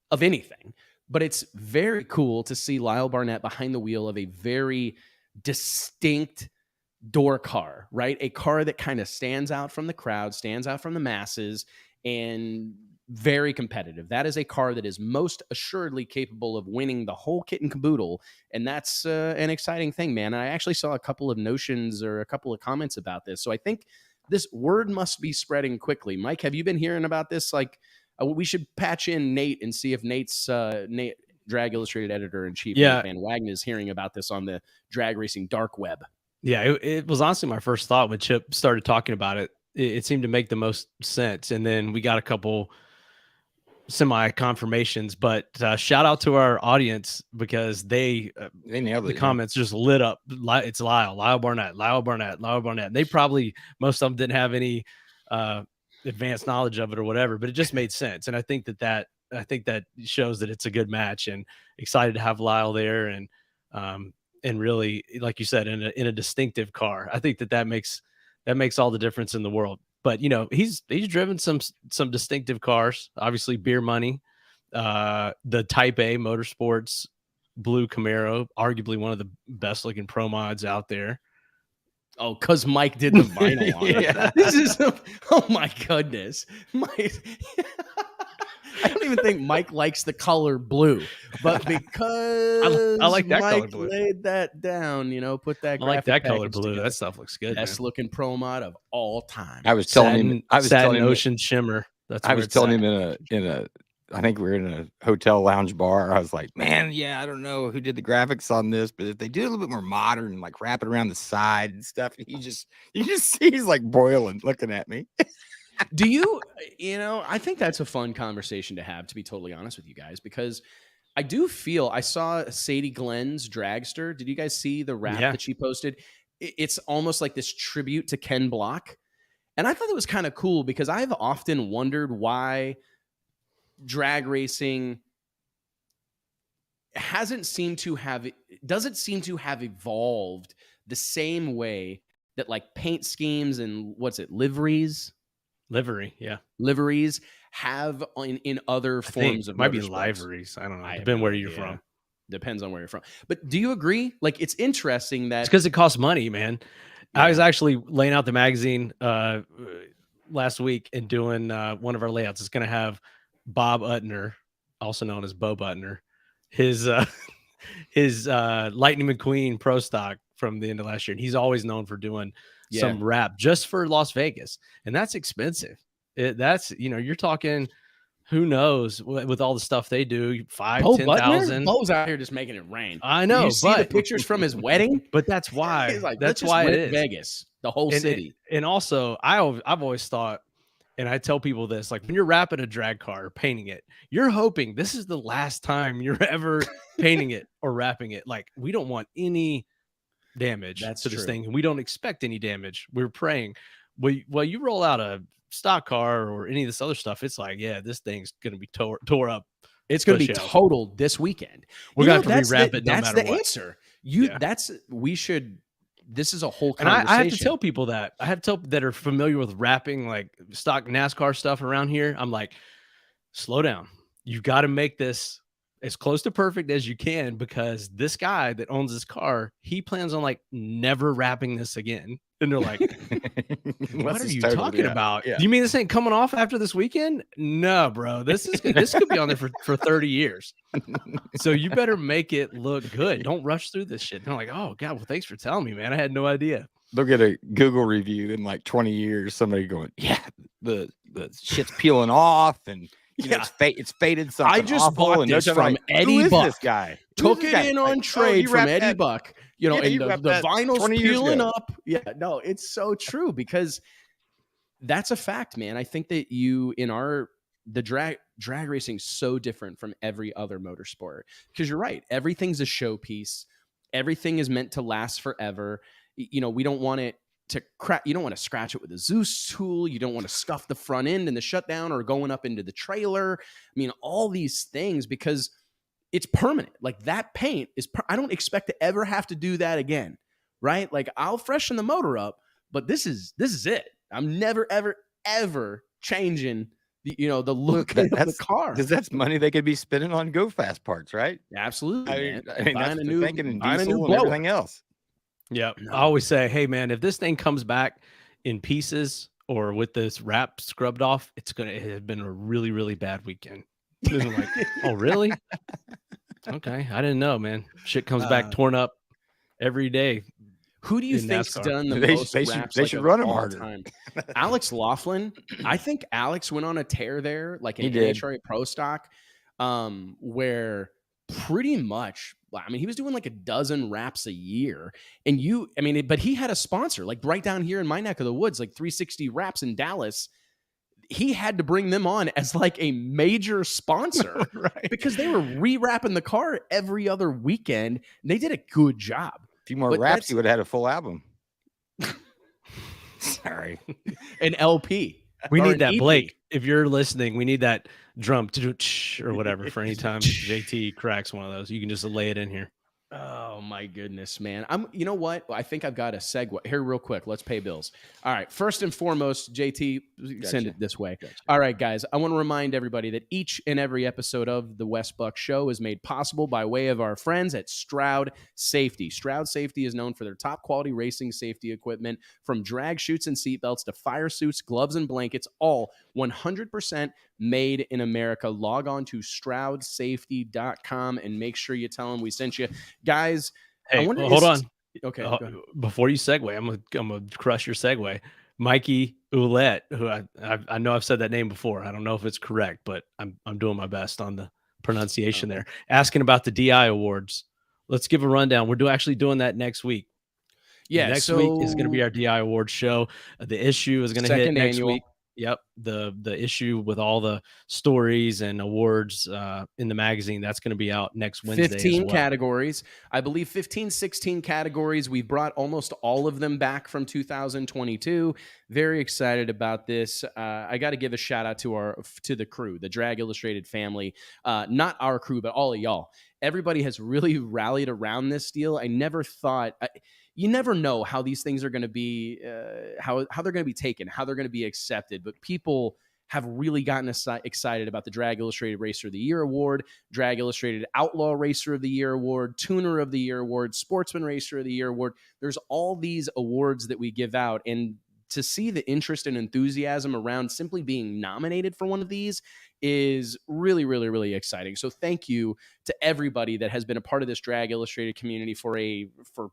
Speaker 1: of anything. But it's very cool to see Lyle Barnett behind the wheel of a very distinct door car, right? A car that kind of stands out from the crowd, stands out from the masses, and very competitive. That is a car that is most assuredly capable of winning the whole kit and caboodle. And that's an exciting thing, man. And I actually saw a couple of notions or a couple of comments about this. So I think this word must be spreading quickly. Mike, have you been hearing about this? We should patch in Nate and see if Nate, Drag Illustrated editor in chief, Nate Van Wagner, is hearing about this on the drag racing dark web.
Speaker 3: Yeah, it was honestly my first thought when Chip started talking about it. It seemed to make the most sense. And then we got a couple semi confirmations, but shout out to our audience because they nailed it. The comments just lit up. It's Lyle Barnett. They probably, most of them didn't have any advanced knowledge of it or whatever, but it just made sense. And I think that shows that it's a good match, and excited to have Lyle there. And really, like you said, in a distinctive car. I think that makes all the difference in the world. But he's driven some distinctive cars. Obviously, Beer Money, the Type A Motorsports blue Camaro, arguably one of the best looking pro mods out there.
Speaker 1: Oh, because Mike did the vinyl on it. Yeah. This is oh my goodness, Mike. I don't even think Mike likes the color blue, but because
Speaker 3: I like that
Speaker 1: Mike
Speaker 3: color blue.
Speaker 1: Laid that down, put that.
Speaker 3: I like that color blue.
Speaker 1: Together.
Speaker 3: That stuff looks good.
Speaker 1: Best looking pro mod of all time.
Speaker 4: I was telling him
Speaker 3: Ocean Shimmer.
Speaker 4: I was telling him in a. I think we were in a hotel lounge bar. I was like, man, yeah, I don't know who did the graphics on this, but if they do a little bit more modern, like wrap it around the side and stuff, you just see he's like boiling, looking at me.
Speaker 1: Do you I think that's a fun conversation to have, to be totally honest with you guys, because I do feel I saw Sadie Glenn's Dragster. Did you guys see the rap that she posted? It's almost like this tribute to Ken Block. And I thought it was kind of cool because I've often wondered why drag racing doesn't seem to have evolved the same way that like paint schemes and liveries have in other forms of
Speaker 3: might be liveries. I don't know. Depends where you're from.
Speaker 1: Depends on where you're from. But do you agree? Like, it's interesting that
Speaker 3: it's because it costs money, man. Yeah. I was actually laying out the magazine last week and doing one of our layouts. It's going to have Bob Uttner, also known as Bo Butner, his Lightning McQueen Pro Stock from the end of last year. And he's always known for doing some rap just for Las Vegas. And that's expensive. You're talking, who knows, with all the stuff they do, 5,000-10,000.
Speaker 1: Bo's out here just making it rain.
Speaker 3: I know.
Speaker 1: You see the pictures from his wedding?
Speaker 3: But that's why.
Speaker 1: Like,
Speaker 3: that's why it is
Speaker 1: Vegas, the whole city.
Speaker 3: And also, I've always thought, and I tell people this, like when you're wrapping a drag car or painting it, you're hoping this is the last time you're ever painting it or wrapping it. Like, we don't want any damage to this thing, and we don't expect any damage. We're praying. Well, you roll out a stock car or any of this other stuff, it's like, yeah, this thing's going to be tore up.
Speaker 1: It's going to be totaled this weekend.
Speaker 3: We're going to have to rewrap it no matter what.
Speaker 1: That's the answer. This is a whole conversation.
Speaker 3: And I have to tell people that. I have to tell people that are familiar with wrapping like stock NASCAR stuff around here. I'm like, slow down. You got to make this as close to perfect as you can, because this guy that owns this car, he plans on like never wrapping this again. And they're like, what are you talking about? Yeah. Do you mean this ain't coming off after this weekend? No, bro. This could be on there for 30 years. So you better make it look good. Don't rush through this shit. And they're like, oh God, well, thanks for telling me, man. I had no idea.
Speaker 4: They'll get a Google review in like 20 years. Somebody going, yeah, the shit's peeling off and it's faded something.
Speaker 1: I just bought this from Eddie Buck.
Speaker 4: This guy
Speaker 1: took it in on trade from Eddie Buck. And the vinyl's peeling up. Yeah, no, it's so true, because that's a fact, man. I think that the drag racing so different from every other motorsport, because you're right. Everything's a showpiece. Everything is meant to last forever. We don't want it to crack. You don't want to scratch it with a Zeus tool. You don't want to scuff the front end in the shutdown or going up into the trailer. I mean, all these things, because it's permanent. Like, that paint is, I don't expect to ever have to do that again. Right? Like, I'll freshen the motor up, but this is it. I'm never, ever, ever changing the look of the car.
Speaker 4: Because that's money they could be spending on Go Fast parts, right?
Speaker 1: Absolutely.
Speaker 4: I mean buying a new diesel and everything else.
Speaker 3: Yeah. No. I always say, hey man, if this thing comes back in pieces or with this wrap scrubbed off, it has been a really, really bad weekend. I'm like, oh really? Okay, I didn't know, man. Shit comes back torn up every day.
Speaker 1: Who do you think's done the most wraps?
Speaker 4: They should run them harder.
Speaker 1: Alex Laughlin. I think Alex went on a tear there, like in NHRA Pro Stock, where pretty much, I mean, he was doing like a dozen wraps a year. And but he had a sponsor, like right down here in my neck of the woods, like 360 Wraps in Dallas. He had to bring them on as like a major sponsor
Speaker 4: right.
Speaker 1: because they were rewrapping the car every other weekend. And they did a good job.
Speaker 4: A few more wraps, he would have had a full album. Sorry.
Speaker 1: An LP.
Speaker 3: We need that, EP. Blake. If you're listening, we need that drum or whatever for any time JT cracks one of those. You can just lay it in here.
Speaker 1: Oh my goodness, man. You know what? I think I've got a segue here real quick. Let's pay bills. All right. First and foremost, JT, send it this way. Gotcha. All right, guys. I want to remind everybody that each and every episode of the Wes Buck Show is made possible by way of our friends at Stroud Safety. Stroud Safety is known for their top quality racing safety equipment, from drag chutes and seatbelts to fire suits, gloves, and blankets, all 100% made in America. Log on to StroudSafety.com and make sure you tell them we sent you. Guys,
Speaker 3: hey, hold on. Okay. Before you segue, I'm gonna crush your segue. Mikey Ouellette, who I know I've said that name before. I don't know if it's correct, but I'm doing my best on the pronunciation there. Asking about the DI awards. Let's give a rundown. We're actually doing that next week. Yeah, next week is going to be our DI awards show. The issue is going to hit next week. Yep, the issue with all the stories and awards in the magazine, that's going to be out next Wednesday.
Speaker 1: 15 categories. I believe 15, 16 categories. We brought almost all of them back from 2022. Very excited about this. I got to give a shout out to the crew, the Drag Illustrated family. Not our crew, but all of y'all. Everybody has really rallied around this deal. I never thought... you never know how these things are going to be, how they're going to be taken, how they're going to be accepted. But people have really gotten excited about the Drag Illustrated Racer of the Year Award, Drag Illustrated Outlaw Racer of the Year Award, Tuner of the Year Award, Sportsman Racer of the Year Award. There's all these awards that we give out. And to see the interest and enthusiasm around simply being nominated for one of these is really, really, really exciting. So thank you to everybody that has been a part of this Drag Illustrated community for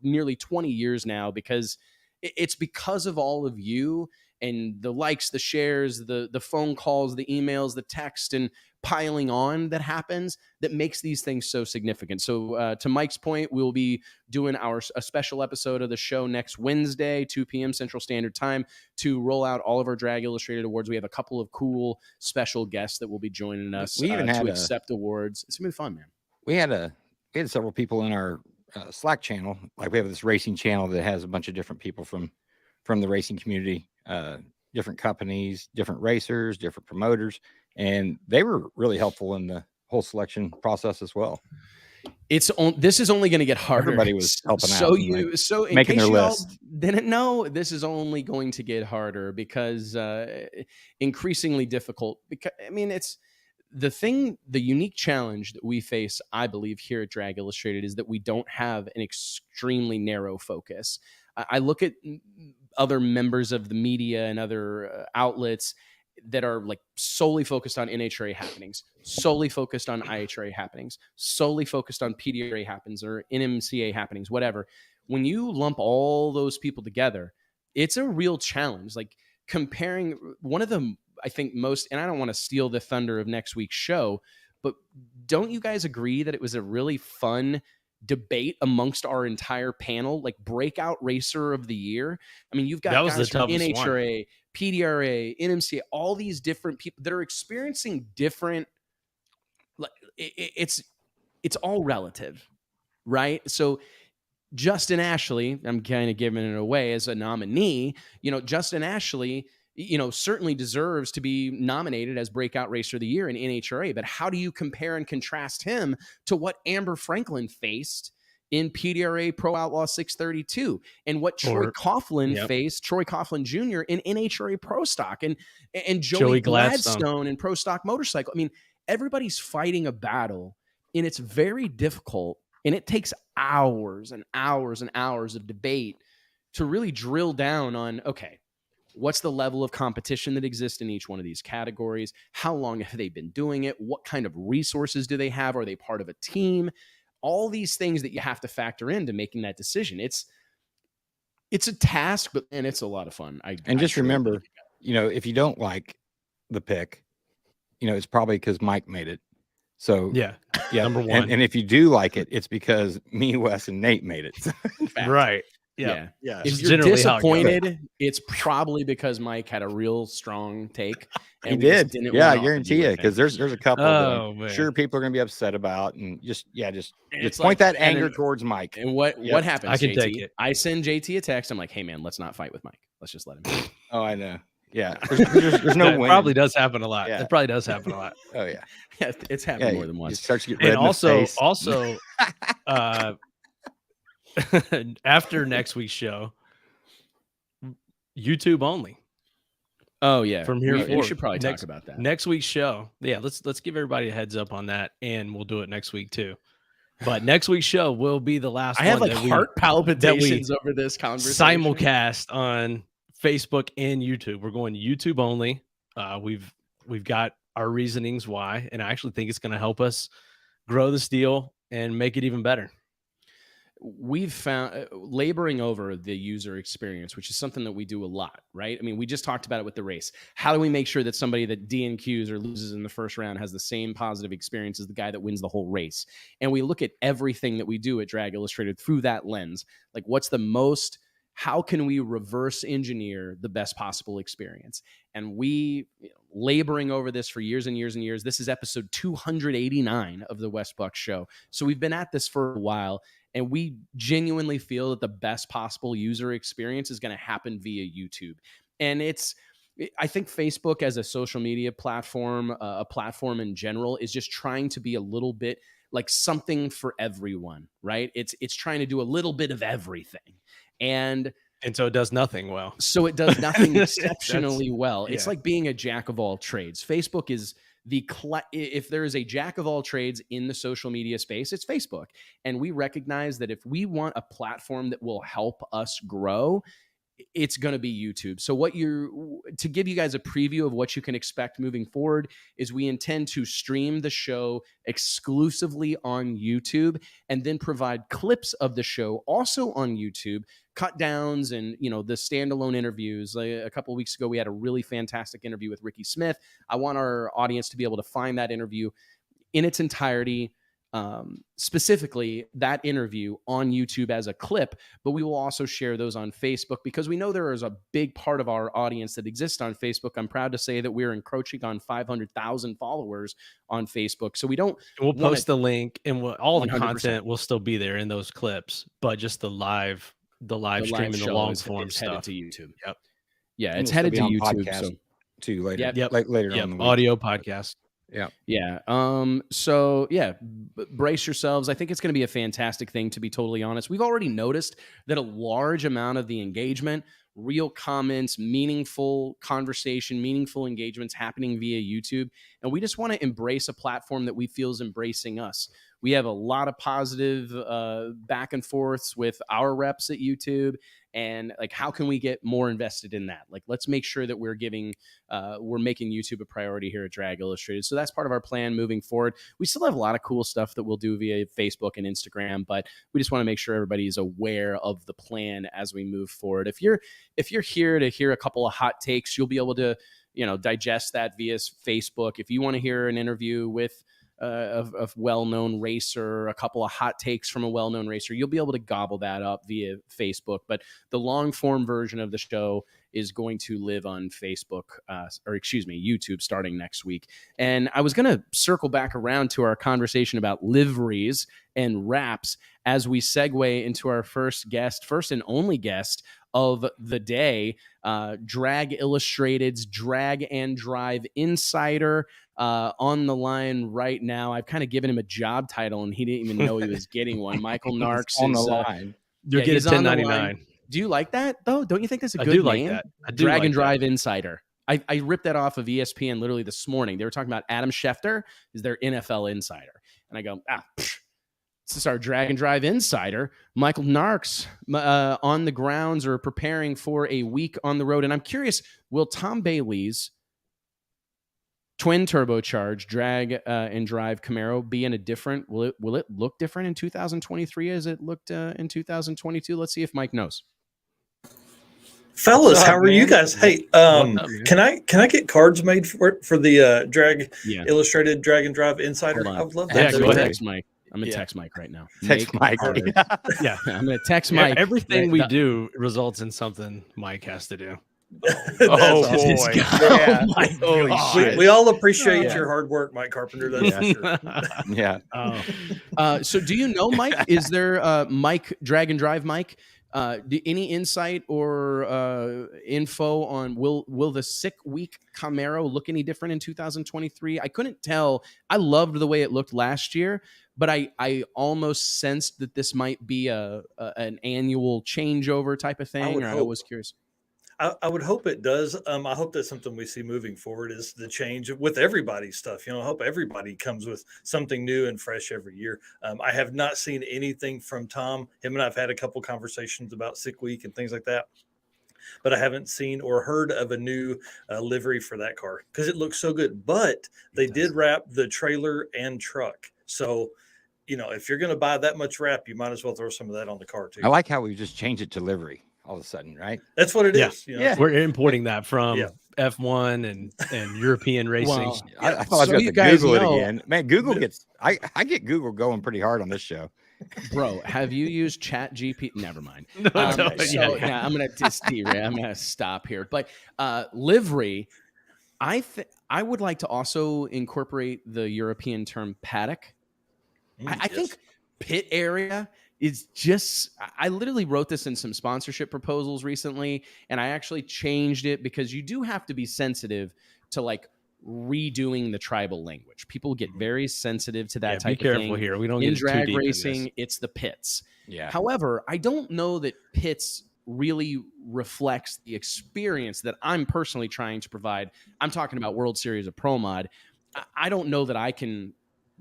Speaker 1: nearly 20 years now, because it's because of all of you and the likes, the shares, the phone calls, the emails, the text, and piling on that happens that makes these things so significant. So to Mike's point, we'll be doing a special episode of the show next Wednesday, 2 p.m. Central Standard Time, to roll out all of our Drag Illustrated awards. We have a couple of cool special guests that will be joining us to accept awards. It's going to be fun, man.
Speaker 4: We had several people in our Slack channel. Like, we have this racing channel that has a bunch of different people from the racing community, different companies, different racers, different promoters, and they were really helpful in the whole selection process as well.
Speaker 1: This is only going to get harder.
Speaker 4: Everybody was helping out.
Speaker 1: So in
Speaker 4: making
Speaker 1: case
Speaker 4: their
Speaker 1: y'all
Speaker 4: list.
Speaker 1: Didn't know, this is only going to get harder because increasingly difficult. Because I mean, it's the unique challenge that we face, I believe, here at Drag Illustrated is that we don't have an extremely narrow focus. I look at other members of the media and other outlets that are like solely focused on NHRA happenings, solely focused on IHRA happenings, solely focused on PDRA happenings or NMCA happenings, whatever. When you lump all those people together, it's a real challenge. Like, comparing one of the, I think most, and I don't want to steal the thunder of next week's show, but don't you guys agree that it was a really fun debate amongst our entire panel, like breakout racer of the year? I mean, you've got guys from NHRA, PDRA, NMCA, all these different people that are experiencing different, like it's all relative, right? So Justin Ashley, I'm kind of giving it away as a nominee, Justin Ashley, certainly deserves to be nominated as Breakout Racer of the Year in NHRA. But how do you compare and contrast him to what Amber Franklin faced in PDRA Pro Outlaw 632 and what Troy Coughlin faced, Troy Coughlin Jr. in NHRA Pro Stock and Joey Gladstone in Pro Stock Motorcycle? I mean, everybody's fighting a battle, and it's very difficult, and it takes hours and hours and hours of debate to really drill down on, okay, what's the level of competition that exists in each one of these categories? How long have they been doing it? What kind of resources do they have? Are they part of a team? All these things that you have to factor into making that decision. It's a task, but man, it's a lot of fun.
Speaker 4: Just remember, if you don't like the pick, it's probably because Mike made it. So
Speaker 3: yeah,
Speaker 4: number one. And if you do like it, it's because me, Wes, and Nate made it.
Speaker 3: Right.
Speaker 1: Yeah.
Speaker 3: Yeah.
Speaker 1: If you're disappointed, it's probably because Mike had a real strong take.
Speaker 4: And he did. Yeah, I guarantee you, because there's a couple that I'm sure people are going to be upset about, and just point that anger towards Mike.
Speaker 1: And what happens?
Speaker 3: I can
Speaker 1: JT?
Speaker 3: take it.
Speaker 1: I send JT a text. I'm like, hey man, let's not fight with Mike. Let's just let him.
Speaker 4: Oh, I know. Yeah, there's no
Speaker 3: winning. Probably does happen a lot.
Speaker 4: Yeah.
Speaker 3: It probably does happen a lot.
Speaker 4: Oh yeah,
Speaker 1: yeah, it's happened more than once.
Speaker 4: It starts to get red
Speaker 3: and
Speaker 4: in the face.
Speaker 3: also, after next week's show, YouTube only.
Speaker 1: Oh yeah,
Speaker 3: from here forward.
Speaker 1: We should probably talk about that
Speaker 3: next week's show. Yeah, let's give everybody a heads up on that, and we'll do it next week too. But next week's show will be the last.
Speaker 1: I have like heart palpitations over this conversation.
Speaker 3: Simulcast on Facebook and YouTube. We're going YouTube only. We've got our reasonings why, and I actually think it's going to help us grow this deal and make it even better.
Speaker 1: We've found laboring over the user experience, which is something that we do a lot, right? I mean, we just talked about it with the race. How do we make sure that somebody that DNQs or loses in the first round has the same positive experience as the guy that wins the whole race? And we look at everything that we do at Drag Illustrated through that lens. Like, how can we reverse engineer the best possible experience? And laboring over this for years and years and years. This is episode 289 of the Wes Buck Show. So we've been at this for a while. And we genuinely feel that the best possible user experience is going to happen via YouTube. And I think Facebook as a social media platform, a platform in general, is just trying to be a little bit like something for everyone, right? It's trying to do a little bit of everything. And
Speaker 3: so it does nothing well.
Speaker 1: So it does nothing exceptionally well. It's like being a jack of all trades. Facebook is if there is a jack of all trades in the social media space, it's Facebook. And we recognize that if we want a platform that will help us grow, it's going to be YouTube. So to give you guys a preview of what you can expect moving forward is we intend to stream the show exclusively on YouTube and then provide clips of the show also on YouTube, cut downs and, the standalone interviews. Like a couple of weeks ago, we had a really fantastic interview with Ricky Smith. I want our audience to be able to find that interview in its entirety, specifically that interview on YouTube as a clip, but we will also share those on Facebook because we know there is a big part of our audience that exists on Facebook. I'm proud to say that we're encroaching on 500,000 followers on Facebook. So
Speaker 3: we'll post the link and all the content will still be there in those clips, but just the live stream and the long form stuff
Speaker 1: headed to YouTube.
Speaker 3: Yep.
Speaker 1: Yeah, it's headed to YouTube
Speaker 4: too later.
Speaker 3: Yep.
Speaker 4: Like later on in the week.
Speaker 3: Audio podcast.
Speaker 4: Yeah.
Speaker 1: Yeah. So brace yourselves. I think it's going to be a fantastic thing, to be totally honest. We've already noticed that a large amount of the engagement, real comments, meaningful conversation, meaningful engagements happening via YouTube. And we just want to embrace a platform that we feel is embracing us. We have a lot of positive back and forths with our reps at YouTube. And like, how can we get more invested in that? Like, let's make sure that we're making YouTube a priority here at Drag Illustrated. So that's part of our plan moving forward. We still have a lot of cool stuff that we'll do via Facebook and Instagram, but we just want to make sure everybody is aware of the plan as we move forward. If you're here to hear a couple of hot takes, you'll be able to, digest that via Facebook. If you want to hear an interview with of well-known racer, a couple of hot takes from a well-known racer, you'll be able to gobble that up via Facebook. But the long-form version of the show is going to live on YouTube starting next week. And I was going to circle back around to our conversation about liveries and wraps as we segue into our first and only guest of the day, Drag Illustrated's Drag and Drive Insider. On the line right now. I've kind of given him a job title and he didn't even know he was getting one. Michael Narx
Speaker 4: on the line.
Speaker 3: You'll get a 1099.
Speaker 1: Do you like that though? Don't you think that's a good
Speaker 3: name?
Speaker 1: Like
Speaker 3: that. I do
Speaker 1: Drag
Speaker 3: like
Speaker 1: and Drive
Speaker 3: that.
Speaker 1: Insider. I ripped that off of ESPN literally this morning. They were talking about Adam Schefter is their NFL insider. And I go, this is our Drag and Drive Insider. Michael Narx on the grounds or preparing for a week on the road. And I'm curious, will Tom Bailey's twin turbocharged drag and drive Camaro be in a different, will it look different in 2023 as it looked in 2022? Let's see if Mike knows.
Speaker 5: Fellas, how are you guys? Hey, can I get cards made for the drag illustrated drag and drive insider? I would love that.
Speaker 1: Yeah, go ahead. Text Mike. I'm gonna text Mike right now.
Speaker 4: Text Mike.
Speaker 3: Yeah,
Speaker 1: I'm gonna text Mike.
Speaker 3: Everything we do results in something Mike has to do.
Speaker 4: Oh boy!
Speaker 1: Yeah. Oh my
Speaker 5: God. We all appreciate your hard work, Mike Carpenter. That's for sure.
Speaker 4: Yeah.
Speaker 1: So, do you know Mike? Is there Mike Drag and Drive Mike? Any insight or info on will the Sick Week Camaro look any different in 2023? I couldn't tell. I loved the way it looked last year, but I almost sensed that this might be an annual changeover type of thing. I was curious.
Speaker 5: I would hope it does. I hope that's something we see moving forward is the change with everybody's stuff. I hope everybody comes with something new and fresh every year. I have not seen anything from Tom. Him and I've had a couple conversations about Sick Week and things like that, but I haven't seen or heard of a new livery for that car because it looks so good. But they did wrap the trailer and truck. So, if you're going to buy that much wrap, you might as well throw some of that on the car too.
Speaker 4: I like how we just changed it to livery. All of a sudden, right?
Speaker 5: That's what it is.
Speaker 3: Yeah, we're importing that from F1 and European racing.
Speaker 4: Well, I thought I was going to Google it again. Man, Google gets I get Google going pretty hard on this show.
Speaker 1: Bro, have you used Chat GP? Never mind.
Speaker 3: I'm
Speaker 1: gonna just derail. I'm gonna stop here. But livery, I would like to also incorporate the European term paddock. I think pit area. It's just, I literally wrote this in some sponsorship proposals recently, and I actually changed it because you do have to be sensitive to like redoing the tribal language. People get very sensitive to that type of thing. Be careful
Speaker 3: here. We don't
Speaker 1: get
Speaker 3: in drag
Speaker 1: too deep
Speaker 3: racing.
Speaker 1: In this. It's the pits.
Speaker 4: Yeah.
Speaker 1: However, I don't know that pits really reflects the experience that I'm personally trying to provide. I'm talking about World Series of Pro Mod. I don't know that I can,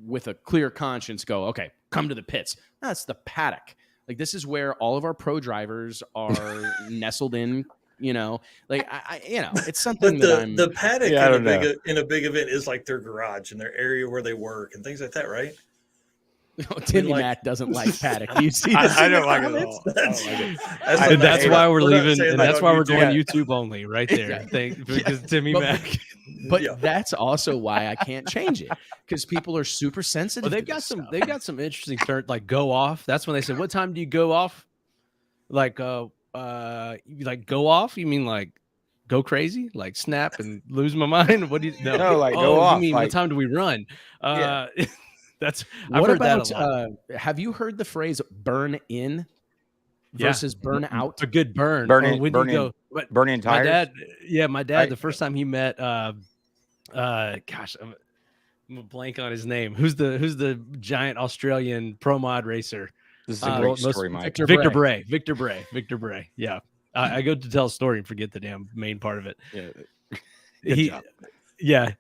Speaker 1: with a clear conscience, go, okay, come to the pits. That's the paddock. Like, this is where all of our pro drivers are nestled in, it's something
Speaker 5: but the paddock in a big event is like their garage and their area where they work and things like that, right?
Speaker 1: Timmy Mac doesn't like paddock. You see,
Speaker 4: I don't like it at all.
Speaker 3: That's why we're leaving, and that's why we're going YouTube only, right there. Because Timmy Mac.
Speaker 1: But that's also why I can't change it, because people are super sensitive.
Speaker 3: Well, they've got some interesting terms like go off. That's when they say, "What time do you go off?" Like go off? You mean like go crazy, like snap and lose my mind? What do you
Speaker 4: no like go off?
Speaker 3: You mean
Speaker 4: like,
Speaker 3: what time do we run? That's
Speaker 1: what about have you heard the phrase burn in versus burn out?
Speaker 3: A good burn.
Speaker 4: Burn in tires.
Speaker 3: My dad the first time he met gosh, I'm gonna blank on his name. Who's the giant Australian pro mod racer?
Speaker 4: This is a great story, Mike.
Speaker 3: Victor Bray. Yeah. I go to tell a story and forget the damn main part of it.
Speaker 4: Yeah.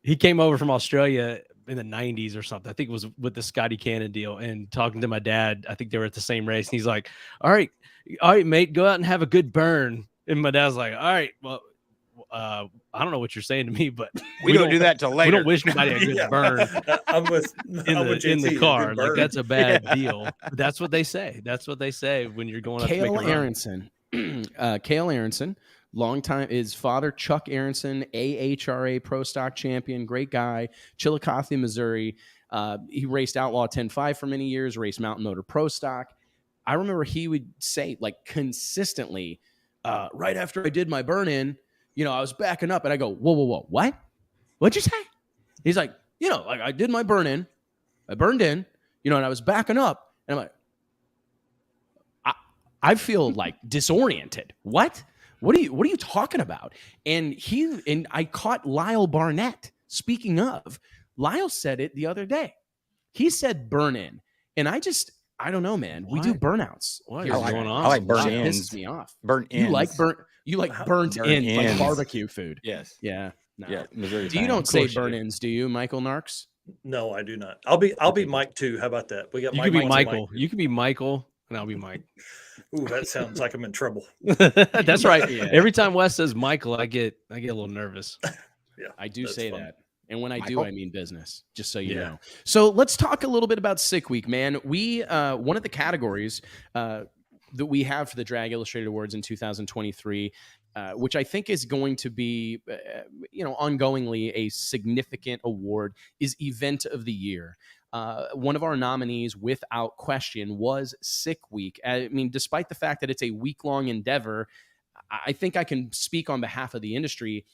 Speaker 3: He came over from Australia in the 90s or something. I think it was with the Scotty Cannon deal, and talking to my dad, I think they were at the same race, and he's like, all right, mate, go out and have a good burn. And my dad's like, all right, well, I don't know what you're saying to me, but
Speaker 4: we don't do that till later.
Speaker 3: We don't wish anybody a good burn in the car. Like, that's a bad deal. That's what they say. That's what they say when you're going up to make a run.
Speaker 1: Cale Aronson, long time. His father, Chuck Aronson, AHRA Pro Stock champion, great guy, Chillicothe, Missouri. He raced Outlaw 10.5 for many years, raced Mountain Motor Pro Stock. I remember he would say, like, consistently, right after I did my burn-in, I was backing up, and I go, whoa, what? What'd you say? He's like, like, I did my burn-in, I burned in, and I was backing up, and I'm like, I feel like disoriented. What? What are you talking about? And I caught Lyle Barnett. Speaking of, Lyle said it the other day. He said burn in. And I don't know, man. What? We do burnouts.
Speaker 3: What is going on?
Speaker 4: I like burn ins.
Speaker 1: Pisses me off.
Speaker 4: Burn ins.
Speaker 1: You like burnt in, like barbecue food.
Speaker 4: Yes.
Speaker 1: Yeah. No.
Speaker 4: Yeah. Missouri.
Speaker 1: You don't say burn ins, do you, Michael Narx?
Speaker 5: No, I do not. I'll be Mike too. How about that? We got
Speaker 3: You
Speaker 5: Mike.
Speaker 3: Could be Michael. You can be Michael, and I'll be Mike.
Speaker 5: Ooh, that sounds like I'm in trouble.
Speaker 3: That's right. Yeah. Every time Wes says Michael, I get a little nervous.
Speaker 5: Yeah,
Speaker 1: I do say
Speaker 5: fun.
Speaker 1: that. And when I do, I mean business, just so you know. So let's talk a little bit about Sick Week, man. We one of the categories that we have for the Drag Illustrated Awards in 2023, which I think is going to be, ongoingly a significant award, is Event of the Year. One of our nominees, without question, was Sick Week. I mean, despite the fact that it's a week-long endeavor, I think I can speak on behalf of the industry.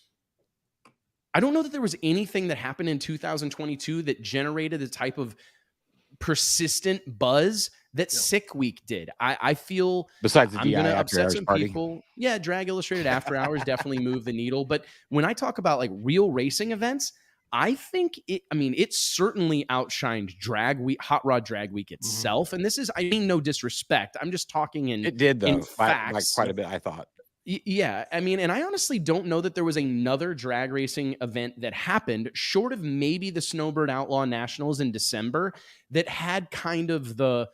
Speaker 1: I don't know that there was anything that happened in 2022 that generated the type of persistent buzz that Sick Week did. I feel,
Speaker 4: besides the
Speaker 1: I'm going to upset some
Speaker 4: party.
Speaker 1: people. Yeah, Drag Illustrated After Hours definitely moved the needle. But when I talk about like real racing events, I think it certainly outshined Drag Week, Hot Rod Drag Week itself. And this is, I mean, no disrespect. I'm just talking
Speaker 4: it did though,
Speaker 1: in
Speaker 4: like
Speaker 1: facts.
Speaker 4: quite a bit, I thought.
Speaker 1: Yeah, I mean, and I honestly don't know that there was another drag racing event that happened, short of maybe the Snowbird Outlaw Nationals in December, that had kind of the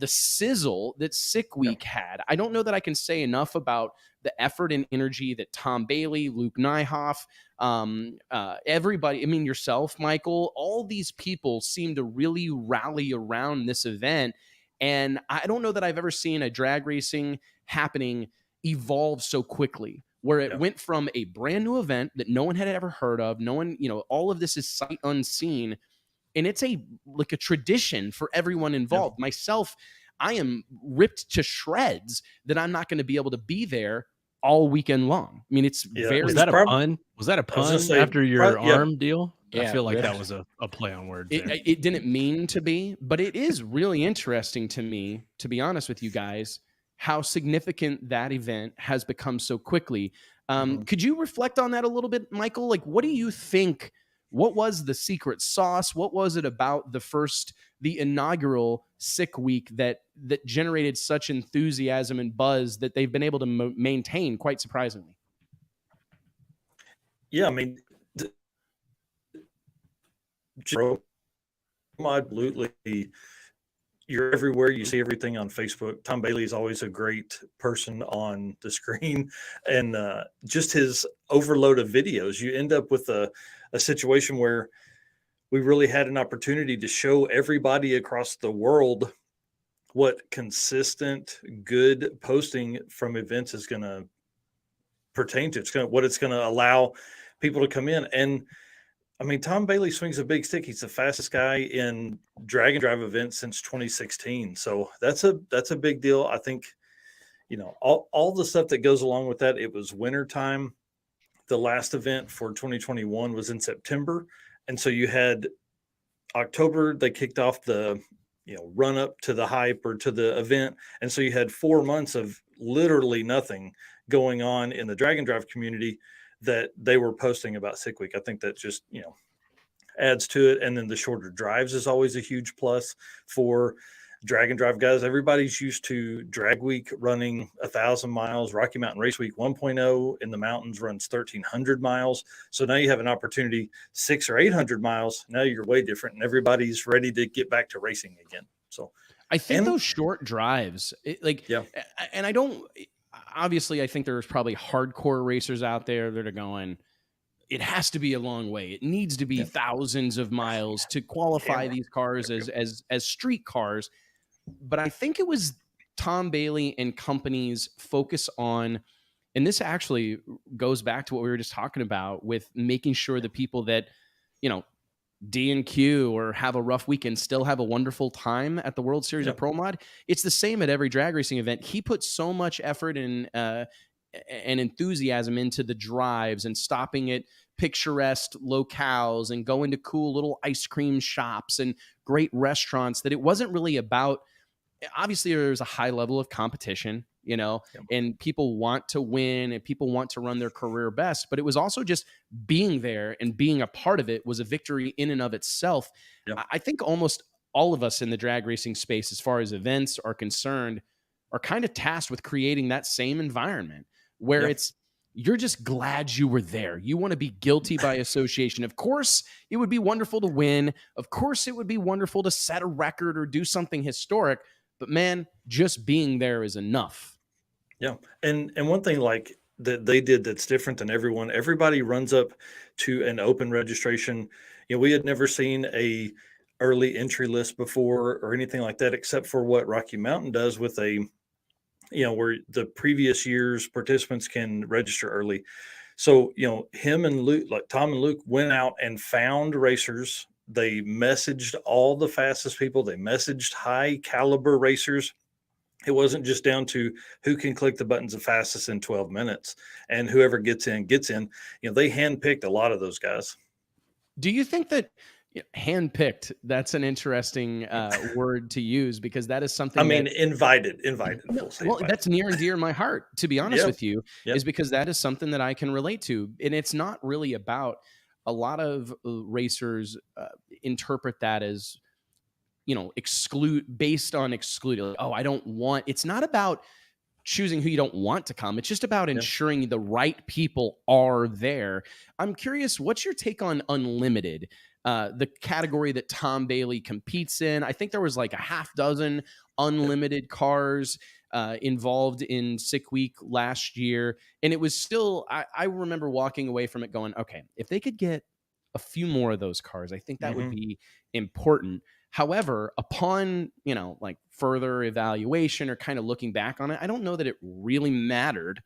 Speaker 1: sizzle that Sick Week had. I don't know that I can say enough about the effort and energy that Tom Bailey, Luke Nyhoff, everybody, I mean, yourself, Michael, all these people seem to really rally around this event. And I don't know that I've ever seen a drag racing happening evolve so quickly, where it went from a brand new event that no one had ever heard of. No one, all of this is sight unseen. And it's a tradition for everyone involved. Myself, I am ripped to shreds that I'm not going to be able to be there all weekend long. I mean, it's very.
Speaker 3: Was that a pun? Was that a pun after your arm deal? Yeah, I feel like that was a play on words.
Speaker 1: It didn't mean to be, but it is really interesting to me, to be honest with you guys, how significant that event has become so quickly. Could you reflect on that a little bit, Michael? Like, what do you think? What was the secret sauce? What was it about the inaugural Sick Week that generated such enthusiasm and buzz that they've been able to maintain quite surprisingly?
Speaker 5: Yeah, I mean, absolutely. You're everywhere. You see everything on Facebook. Tom Bailey is always a great person on the screen, and just his overload of videos. You end up with a situation where we really had an opportunity to show everybody across the world what consistent, good posting from events is going to pertain to. What it's going to allow people to come in. And I mean, Tom Bailey swings a big stick. He's the fastest guy in drag and drive events since 2016. So that's a big deal. I think, all the stuff that goes along with that. It was wintertime. The last event for 2021 was in September. And so you had October, they kicked off the, run up to the hype or to the event. And so you had 4 months of literally nothing going on in the drag and drive community that they were posting about Sick Week. I think that just, adds to it. And then the shorter drives is always a huge plus for drag and drive guys. Everybody's used to Drag Week running 1,000 miles. Rocky Mountain Race Week 1.0 in the mountains runs 1,300 miles. So now you have an opportunity 600 or 800 miles. Now you're way different, and everybody's ready to get back to racing again. So
Speaker 1: I think those short drives, and I don't. Obviously, I think there's probably hardcore racers out there that are going, it has to be a long way. It needs to be thousands of miles to qualify these cars as street cars. But I think it was Tom Bailey and company's focus on, and this actually goes back to what we were just talking about with making sure the people that, D&Q or have a rough weekend still have a wonderful time at the World Series of Pro Mod. It's the same at every drag racing event. He put so much effort and enthusiasm into the drives and stopping at picturesque locales and going to cool little ice cream shops and great restaurants that it wasn't really about. Obviously, there's a high level of competition, and people want to win and people want to run their career best. But it was also just being there and being a part of it was a victory in and of itself. Yep. I think almost all of us in the drag racing space, as far as events are concerned, are kind of tasked with creating that same environment where you're just glad you were there. You want to be guilty by association. Of course, it would be wonderful to win. Of course, it would be wonderful to set a record or do something historic. But man, just being there is enough.
Speaker 5: Yeah. And one thing like that they did that's different than everyone, everybody runs up to an open registration. We had never seen a early entry list before or anything like that, except for what Rocky Mountain does with a where the previous year's participants can register early. So, him and Luke, like Tom and Luke, went out and found racers. They messaged all the fastest people. They messaged high caliber racers. It wasn't just down to who can click the buttons the fastest in 12 minutes, and whoever gets in, gets in. They handpicked a lot of those guys.
Speaker 1: Do you think that handpicked, that's an interesting word to use, because that is something
Speaker 5: invited.
Speaker 1: Well, that's near and dear to my heart, to be honest with you, is because that is something that I can relate to. And it's not really about, a lot of racers interpret that as, based on excluding. Oh, I don't want, it's not about choosing who you don't want to come. It's just about ensuring the right people are there. I'm curious, what's your take on Unlimited? The category that Tom Bailey competes in. I think there was like a half dozen unlimited cars involved in Sick Week last year. And it was still, I remember walking away from it going, okay, if they could get a few more of those cars, I think that would be important. However, upon, like further evaluation or kind of looking back on it, I don't know that it really mattered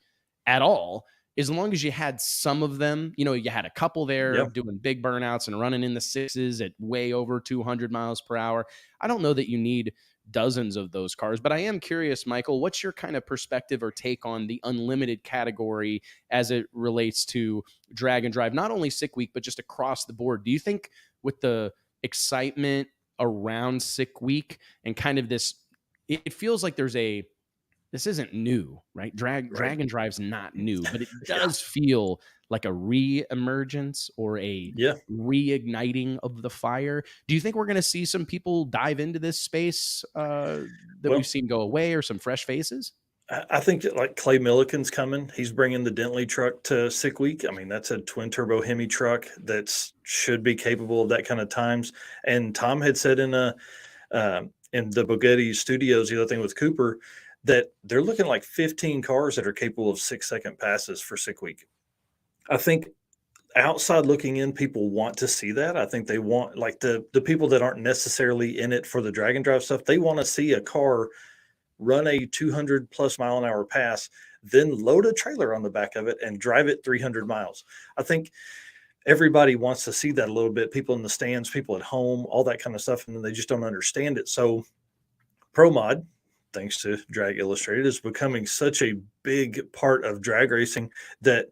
Speaker 1: at all. As long as you had some of them, you had a couple there doing big burnouts and running in the sixes at way over 200 miles per hour. I don't know that you need dozens of those cars, but I am curious, Michael, what's your kind of perspective or take on the unlimited category as it relates to drag and drive, not only Sick Week, but just across the board? Do you think with the excitement around Sick Week and kind of this, it feels like this isn't new, right? Drag and drive's not new, but it does feel like a re-emergence or a reigniting of the fire. Do you think we're going to see some people dive into this space that we've seen go away, or some fresh faces?
Speaker 5: I think that, like, Clay Milliken's coming. He's bringing the Dentley truck to Sick Week. I mean, that's a twin turbo Hemi truck that should be capable of that kind of times. And Tom had said in the Bugatti Studios, the other thing with Cooper, that they're looking like 15 cars that are capable of 6-second passes for Sick Week. I think outside looking in, people want to see that. I think they want, like, the people that aren't necessarily in it for the drag and drive stuff, they want to see a car run a 200 plus mile an hour pass, then load a trailer on the back of it and drive it 300 miles. I think everybody wants to see that a little bit. People in the stands, people at home, all that kind of stuff, and they just don't understand it. So Pro Mod, thanks to Drag Illustrated, is becoming such a big part of drag racing that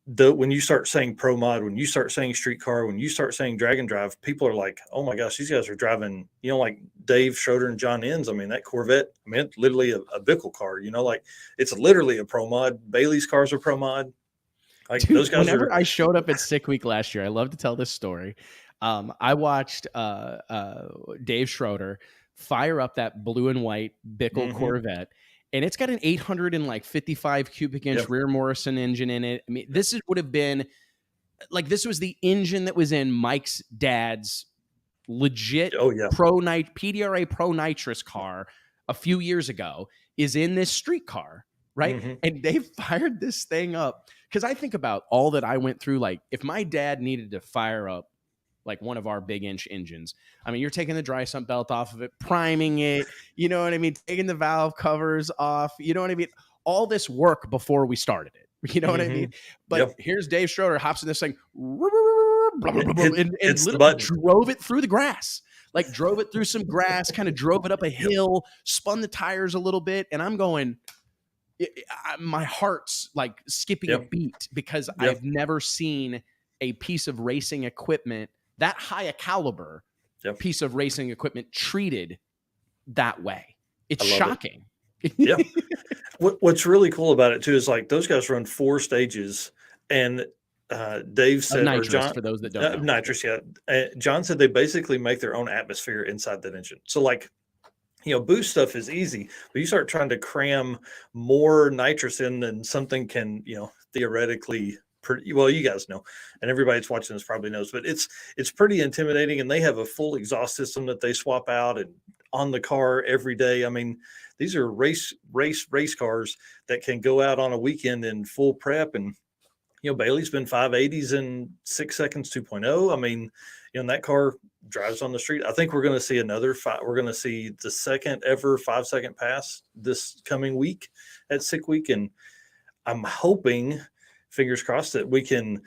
Speaker 5: when you start saying Pro Mod, when you start saying street car, when you start saying drag and drive, people are like, oh my gosh, these guys are driving, like Dave Schroeder and John Innes. I mean, that Corvette, it's literally a Bickle car, like it's literally a Pro Mod. Bailey's cars are Pro Mod. Like, dude, those guys
Speaker 1: whenever I showed up at Sick Week last year, I love to tell this story. I watched Dave Schroeder fire up that blue and white Bickle Corvette, and it's got an 855 cubic inch rear Morrison engine in it. I mean, this would have been like, this was the engine that was in Mike's dad's legit PDRA Pro Nitrous car a few years ago, is in this street car, right? And they fired this thing up. Because I think about all that I went through. Like, if my dad needed to fire up like one of our big inch engines, I mean, you're taking the dry sump belt off of it, priming it, you know what I mean? Taking the valve covers off, you know what I mean? All this work before we started it, you know what I mean? But here's Dave Schroeder hops in this thing, and literally drove it through the grass, like drove it through some grass, kind of drove it up a hill, spun the tires a little bit. And I'm going, my heart's like skipping a beat, because I've never seen a piece of racing equipment, that high a caliber piece of racing equipment, treated that way. It's shocking.
Speaker 5: What's really cool about it too is, like, those guys run 4 stages, and Dave said,
Speaker 1: nitrous,
Speaker 5: or John,
Speaker 1: for those that don't know.
Speaker 5: Nitrous, John said they basically make their own atmosphere inside that engine. So, like, boost stuff is easy, but you start trying to cram more nitrous in than something can, theoretically. Well, you guys know, and everybody that's watching this probably knows, but it's pretty intimidating. And they have a full exhaust system that they swap out and on the car every day. I mean, these are race cars that can go out on a weekend in full prep, and Bailey's been 580s in 6 seconds 2.0. I mean, that car drives on the street. I think we're going to see we're going to see the second ever 5-second pass this coming week at Sick Week. And I'm hoping, fingers crossed, that we can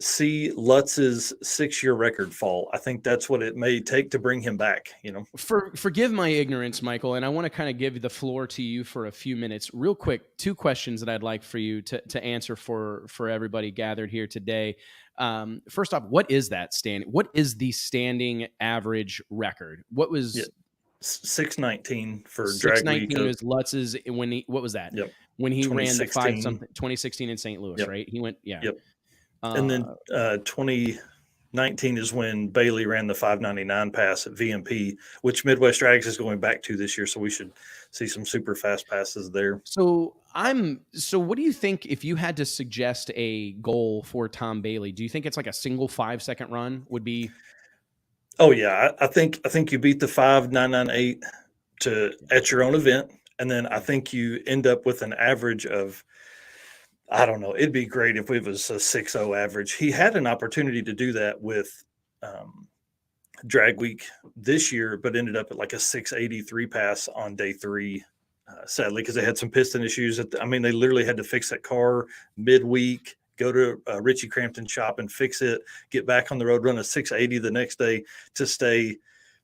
Speaker 5: see Lutz's 6-year record fall. I think that's what it may take to bring him back.
Speaker 1: Forgive my ignorance, Michael, and I want to kind of give the floor to you for a few minutes. Real quick, 2 questions that I'd like for you to answer for everybody gathered here today. First off, what is that standing? What is the standing average record? What was
Speaker 5: 619 for drag week?
Speaker 1: 619 was Lutz's what was that?
Speaker 5: Yep.
Speaker 1: When he ran the 2016 in St. Louis,
Speaker 5: yep.
Speaker 1: Right? He went, yeah.
Speaker 5: Yep. And then 2019 is when Bailey ran the 599 pass at VMP, which Midwest Drags is going back to this year. So we should see some super fast passes there.
Speaker 1: So what do you think if you had to suggest a goal for Tom Bailey? Do you think it's like a single 5-second run would be?
Speaker 5: Oh yeah. I think you beat the 5.998 at your own event. And then I think you end up with an average of, I don't know. It'd be great if it was a 6.0 average. He had an opportunity to do that with drag week this year, but ended up at like a 6.83 pass on day 3, sadly, because they had some piston issues. They literally had to fix that car midweek, go to Richie Crampton's shop and fix it, get back on the road, run a 6.80 the next day to stay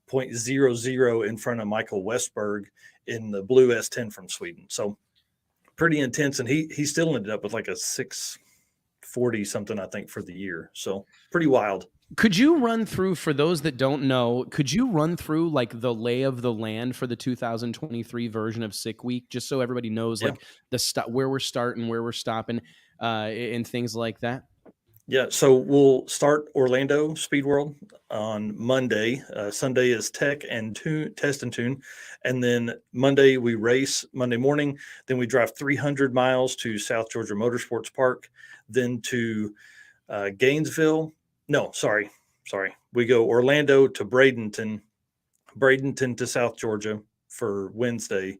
Speaker 5: 0.00 in front of Michael Westberg in the blue S10 from Sweden. So pretty intense, and he still ended up with like a 640 something, I think, for the year. So pretty wild.
Speaker 1: Could you run through, for those that don't know, like the lay of the land for the 2023 version of Sick Week, just so everybody knows like where we're starting, where we're stopping, and things like that?
Speaker 5: Yeah, so we'll start Orlando Speed World on Monday. Sunday is test and tune. And then Monday we race Monday morning. Then we drive 300 miles to South Georgia Motorsports Park. Then to Gainesville. No, sorry. We go Orlando to Bradenton to South Georgia for Wednesday.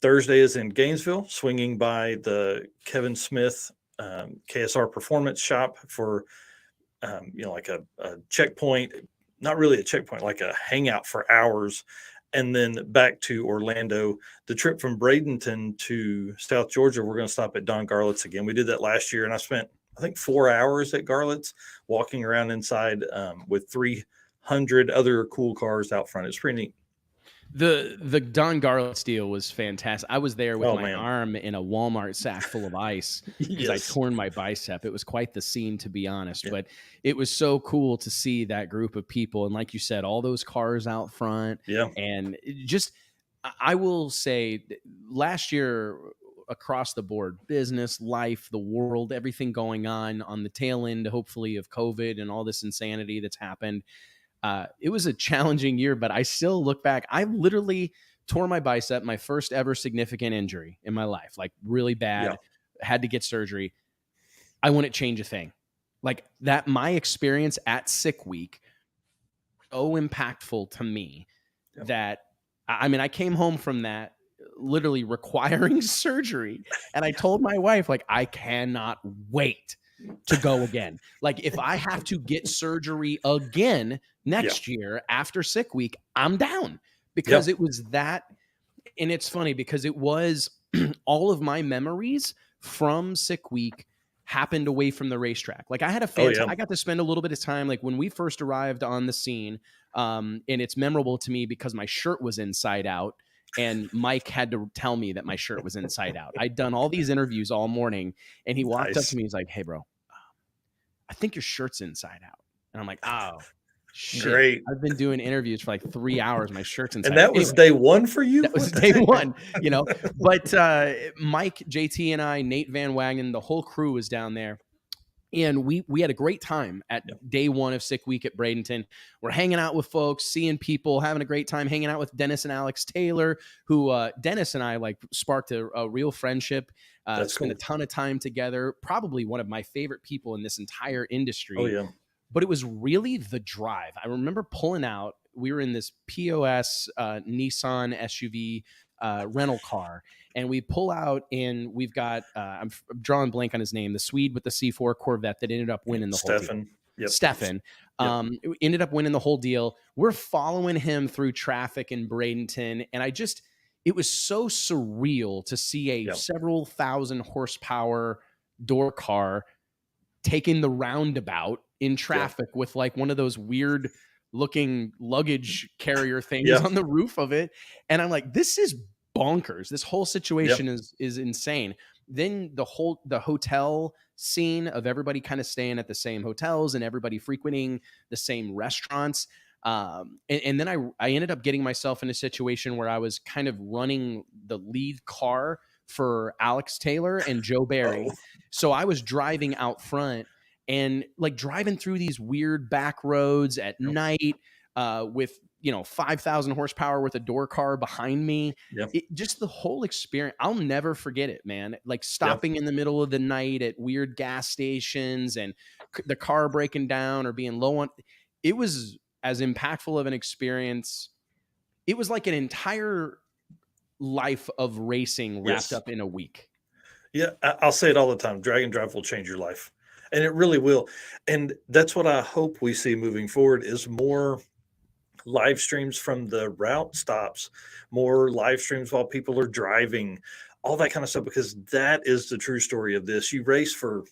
Speaker 5: Thursday is in Gainesville, swinging by the Kevin Smith KSR Performance Shop for like a checkpoint, not really a checkpoint, like a hangout for hours, and then back to Orlando. The trip from Bradenton to South Georgia, we're going to stop at Don Garlett's again. We did that last year, and I spent, I think, 4 hours at Garlett's walking around inside with 300 other cool cars out front. It's pretty neat.
Speaker 1: The Don Garlett's deal was fantastic. I was there with my arm in a Walmart sack full of ice because I torn my bicep. It was quite the scene, to be honest, but it was so cool to see that group of people. And like you said, all those cars out front. Yeah. And just, I will say last year across the board, business, life, the world, everything going on the tail end, hopefully, of COVID and all this insanity that's happened. It was a challenging year, but I still look back. I literally tore my bicep, my first ever significant injury in my life, like really bad, had to get surgery. I wouldn't change a thing. Like that, my experience at Sick Week, so impactful to me that, I came home from that literally requiring surgery. And I told my wife, like, I cannot wait to go again. Like if I have to get surgery again next year after Sick Week, I'm down, because it was that. And it's funny because it was all of my memories from Sick Week happened away from the racetrack. Like I had a I got to spend a little bit of time, like when we first arrived on the scene. And it's memorable to me because my shirt was inside out. And Mike had to tell me that my shirt was inside out. I'd done all these interviews all morning, and he walked up to me. He's like, "Hey, bro, I think your shirt's inside out." And I'm like, "Oh, shit. Great. I've been doing interviews for like 3 hours. My shirt's inside out."
Speaker 5: And that was day one for you?
Speaker 1: That was day one, But Mike, JT, and I, Nate Van Wagen, the whole crew was down there. And we had a great time at day one of Sick Week at Bradenton. We're hanging out with folks, seeing people, having a great time, hanging out with Dennis and Alex Taylor, who Dennis and I like sparked a real friendship. Spent a ton of time together. Probably one of my favorite people in this entire industry.
Speaker 5: Oh, yeah.
Speaker 1: But it was really the drive. I remember pulling out. We were in this POS Nissan SUV rental car, and we pull out, and we've got I'm drawing blank on his name, the Swede with the C4 Corvette that ended up winning the whole deal.
Speaker 5: Yep.
Speaker 1: Stefan ended up winning the whole deal. We're following him through traffic in Bradenton, and it was so surreal to see a several thousand horsepower door car taking the roundabout in traffic with like one of those weird looking luggage carrier things on the roof of it. And I'm like, this is bonkers. This whole situation is insane. Then the hotel scene of everybody kind of staying at the same hotels and everybody frequenting the same restaurants. And then I ended up getting myself in a situation where I was kind of running the lead car for Alex Taylor and Joe Barry. So I was driving out front and like driving through these weird back roads at night with, 5,000 horsepower with a door car behind me. Just the whole experience. I'll never forget it, man. Like stopping in the middle of the night at weird gas stations and the car breaking down or being low on. It was as impactful of an experience. It was like an entire life of racing wrapped up in a week.
Speaker 5: Yeah, I'll say it all the time. Drag and drive will change your life, and it really will. And that's what I hope we see moving forward is more live streams from the route stops, more live streams while people are driving, all that kind of stuff, because that is the true story of this. You race for,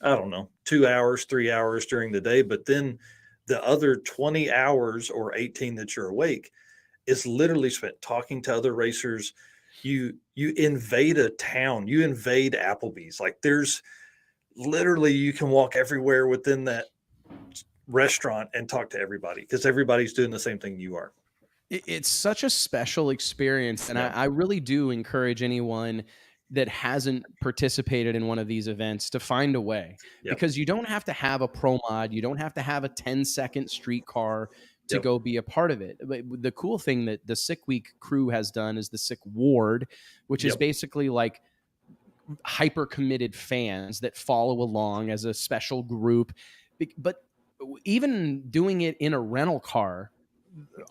Speaker 5: I don't know, 2 hours, 3 hours during the day, but then the other 20 hours or 18 that you're awake is literally spent talking to other racers. You invade a town, you invade Applebee's. Like there's literally, you can walk everywhere within that restaurant and talk to everybody because everybody's doing the same thing you are.
Speaker 1: It's such a special experience. And I really do encourage anyone that hasn't participated in one of these events to find a way, because you don't have to have a pro mod. You don't have to have a 10-second street car to go be a part of it. But the cool thing that the Sick Week crew has done is the Sick Ward, which is basically like hyper committed fans that follow along as a special group. But even doing it in a rental car,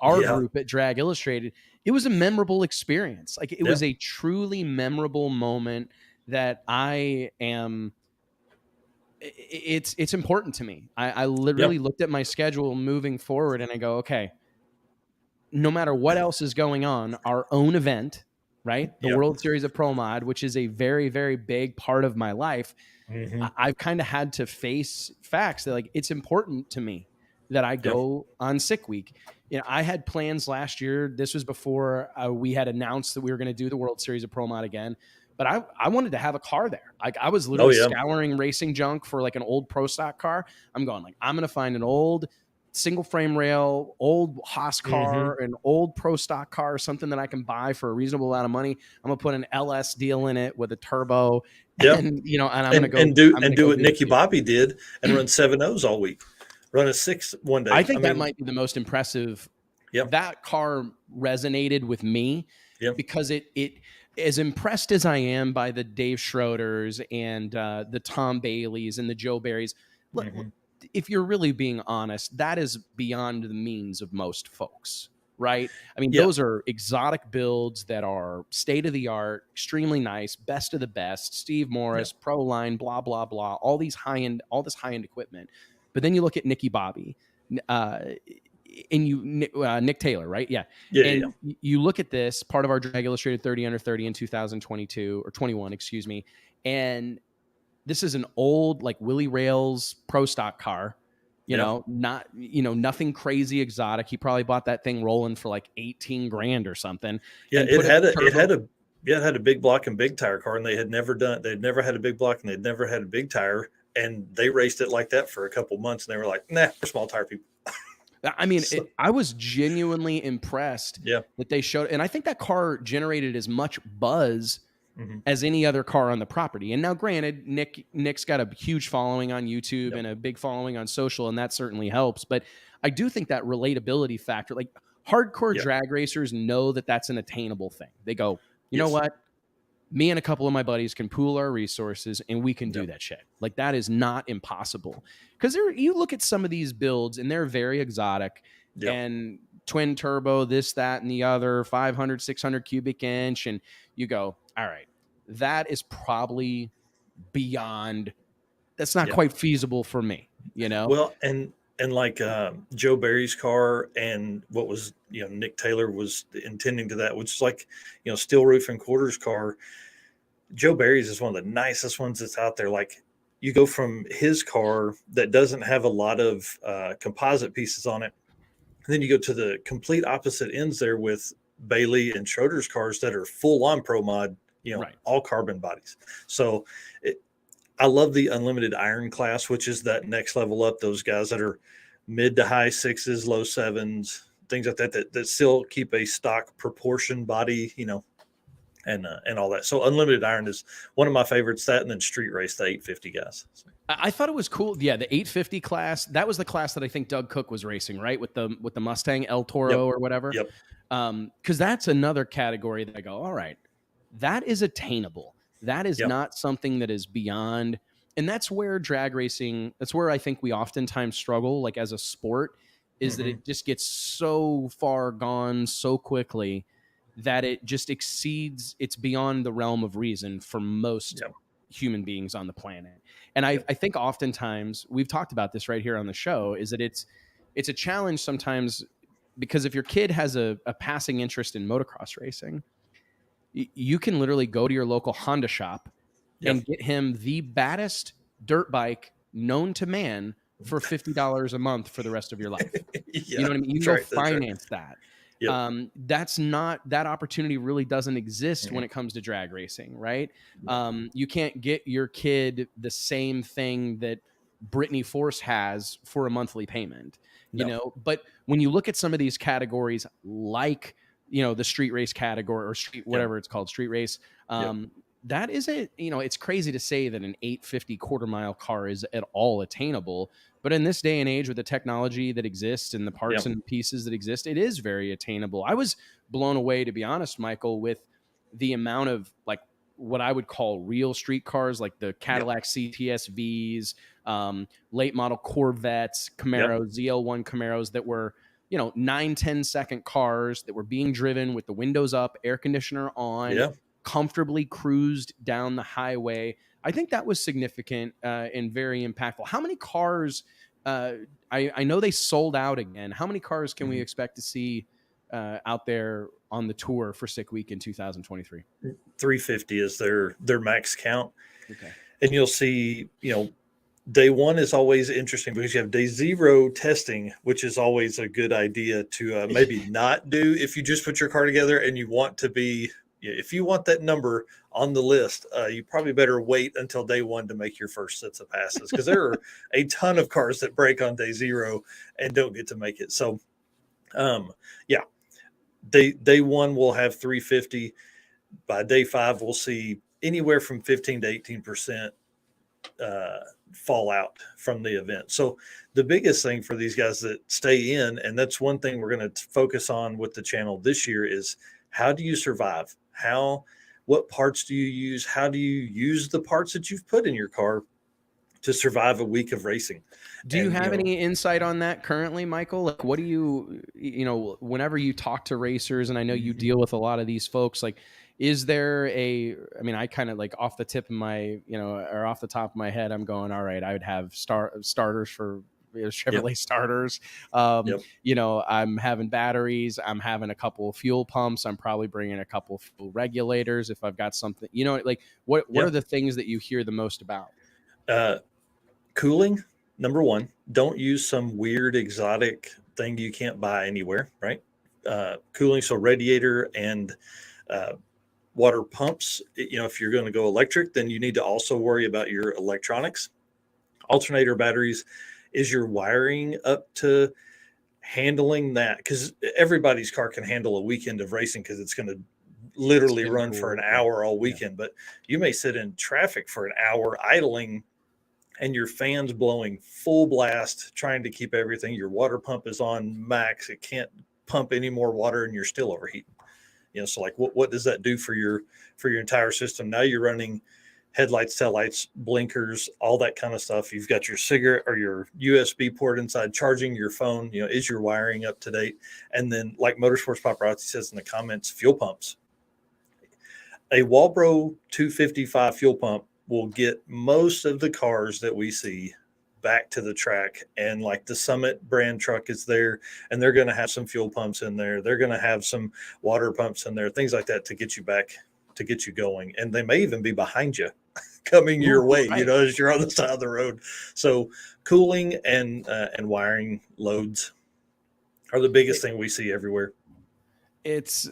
Speaker 1: our group at Drag Illustrated, it was a memorable experience. Like it was a truly memorable moment that it's important to me. I literally looked at my schedule moving forward and I go, okay, no matter what else is going on, our own event, right? The World Series of Pro Mod, which is a very, very big part of my life. I've kind of had to face facts that like, it's important to me that I go on Sick Week. I had plans last year. This was before we had announced that we were going to do the World Series of Pro Mod again. But I wanted to have a car there. Like I was literally scouring racing junk for like an old pro stock car. I'm going like, I'm going to find an old single frame rail, old Haas car, an old pro stock car, something that I can buy for a reasonable amount of money. I'm going to put an LS deal in it with a turbo. And, and I'm going to go
Speaker 5: do what Nicky Bobby did and run 7.0s all week. Run a 6 one day.
Speaker 1: I think that might be the most impressive. That car resonated with me because it as impressed as I am by the Dave Schroeders and the Tom Baileys and the Joe Barrys, if you're really being honest, that is beyond the means of most folks, right? I mean, those are exotic builds that are state of the art, extremely nice, best of the best, Steve Morris, Pro Line, blah, blah, blah, all this high-end equipment. But then you look at Nicky Bobby, and Nick Taylor, right? You look at this part of our Drag Illustrated 30 under 30 in 2022 or 21, excuse me. And this is an old like Willie Rails pro stock car, not, nothing crazy exotic. He probably bought that thing rolling for like 18 grand or something.
Speaker 5: Yeah. It had a big block and big tire car, and they'd never had a big block and they'd never had a big tire. And they raced it like that for a couple months, and they were like, nah, we're small tire people.
Speaker 1: I mean, I was genuinely impressed that they showed, and I think that car generated as much buzz as any other car on the property. And now granted, Nick's got a huge following on YouTube and a big following on social, and that certainly helps. But I do think that relatability factor, like hardcore drag racers know that that's an attainable thing. They go, you know what? Me and a couple of my buddies can pool our resources and we can do that shit. Like that is not impossible. Because you look at some of these builds and they're very exotic and twin turbo, this, that, and the other, 500, 600 cubic inch. And you go, all right, that is probably beyond, that's not quite feasible for me, you know?
Speaker 5: Well, and like Joe Barry's car and what was, Nick Taylor was intending to that, which is like, steel roof and quarters car. Joe Barry's is one of the nicest ones that's out there. Like, you go from his car that doesn't have a lot of composite pieces on it. And then you go to the complete opposite ends there with Bailey and Schroeder's cars that are full on Pro Mod, all carbon bodies. So I love the unlimited iron class, which is that next level up. Those guys that are mid to high sixes, low sevens, things like that still keep a stock proportion body, and all that. So unlimited iron is one of my favorites. That and then street race, the 850 guys.
Speaker 1: I thought it was cool. Yeah, the 850 class. That was the class that I think Doug Cook was racing, right, with the Mustang El Toro or whatever.
Speaker 5: Yep.
Speaker 1: Because that's another category that I go, all right, that is attainable. That is not something that is beyond. And that's where drag racing, that's where I think we oftentimes struggle, like as a sport, is that it just gets so far gone so quickly that it just exceeds, it's beyond the realm of reason for most human beings on the planet. And I think oftentimes, we've talked about this right here on the show, is that it's a challenge sometimes, because if your kid has a passing interest in motocross racing, you can literally go to your local Honda shop and get him the baddest dirt bike known to man for $50 a month for the rest of your life. You know what I mean? You can go finance that. That's not, that opportunity really doesn't exist when it comes to drag racing, right? You can't get your kid the same thing that Brittany Force has for a monthly payment, you know? But when you look at some of these categories, like, the street race category or street, whatever it's called, street race, that isn't, it's crazy to say that an 850 quarter mile car is at all attainable. But in this day and age, with the technology that exists and the parts and pieces that exist, it is very attainable. I was blown away, to be honest, Michael, with the amount of like what I would call real street cars, like the Cadillac CTS-Vs, late model Corvettes, Camaros, ZL1 Camaros that were, 9-10 second cars that were being driven with the windows up, air conditioner on, comfortably cruised down the highway. I think that was significant and very impactful. How many cars, I know they sold out again. How many cars can we expect to see out there on the tour for Sick Week in 2023?
Speaker 5: 350 is their max count.
Speaker 1: Okay.
Speaker 5: And you'll see, day one is always interesting because you have day zero testing, which is always a good idea to maybe not do if you just put your car together and you want to be, if you want that number on the list, you probably better wait until day one to make your first sets of passes, because there are a ton of cars that break on day zero and don't get to make it. So, day one we'll have 350. By day 5, we'll see anywhere from 15 to 18% fallout from the event. So the biggest thing for these guys that stay in, and that's one thing we're going to focus on with the channel this year, is how do you survive? What parts do you use? How do you use the parts that you've put in your car to survive a week of racing?
Speaker 1: Do you have any insight on that currently, Michael? Like, what do you whenever you talk to racers, and I know you deal with a lot of these folks, like, is there I kind of like off the tip of my, or off the top of my head, I'm going, all right, I would have starters for Chevrolet starters. I'm having batteries. I'm having a couple of fuel pumps. I'm probably bringing a couple of fuel regulators if I've got something, like what are the things that you hear the most about?
Speaker 5: Cooling, number one. Don't use some weird exotic thing you can't buy anywhere, right? Cooling, so radiator and water pumps. If you're going to go electric, then you need to also worry about your electronics. Alternator batteries. Is your wiring up to handling that? Because everybody's car can handle a weekend of racing, because it's going to literally run for an hour all weekend. But you may sit in traffic for an hour idling, and your fan's blowing full blast, trying to keep everything. Your water pump is on max. It can't pump any more water, and you're still overheating. So like, what does that do for your entire system? Now you're running headlights, taillights, blinkers, all that kind of stuff. You've got your cigarette or your USB port inside, charging your phone. Is your wiring up to date? And then, like Motorsports Paparazzi says in the comments, fuel pumps. A Walbro 255 fuel pump will get most of the cars that we see back to the track. And like the Summit brand truck is there, and they're going to have some fuel pumps in there. They're going to have some water pumps in there, things like that to get you back, to get you going. And they may even be behind you coming your way,
Speaker 1: right.
Speaker 5: as you're on the side of the road. So cooling and wiring loads are the biggest thing we see everywhere.
Speaker 1: It's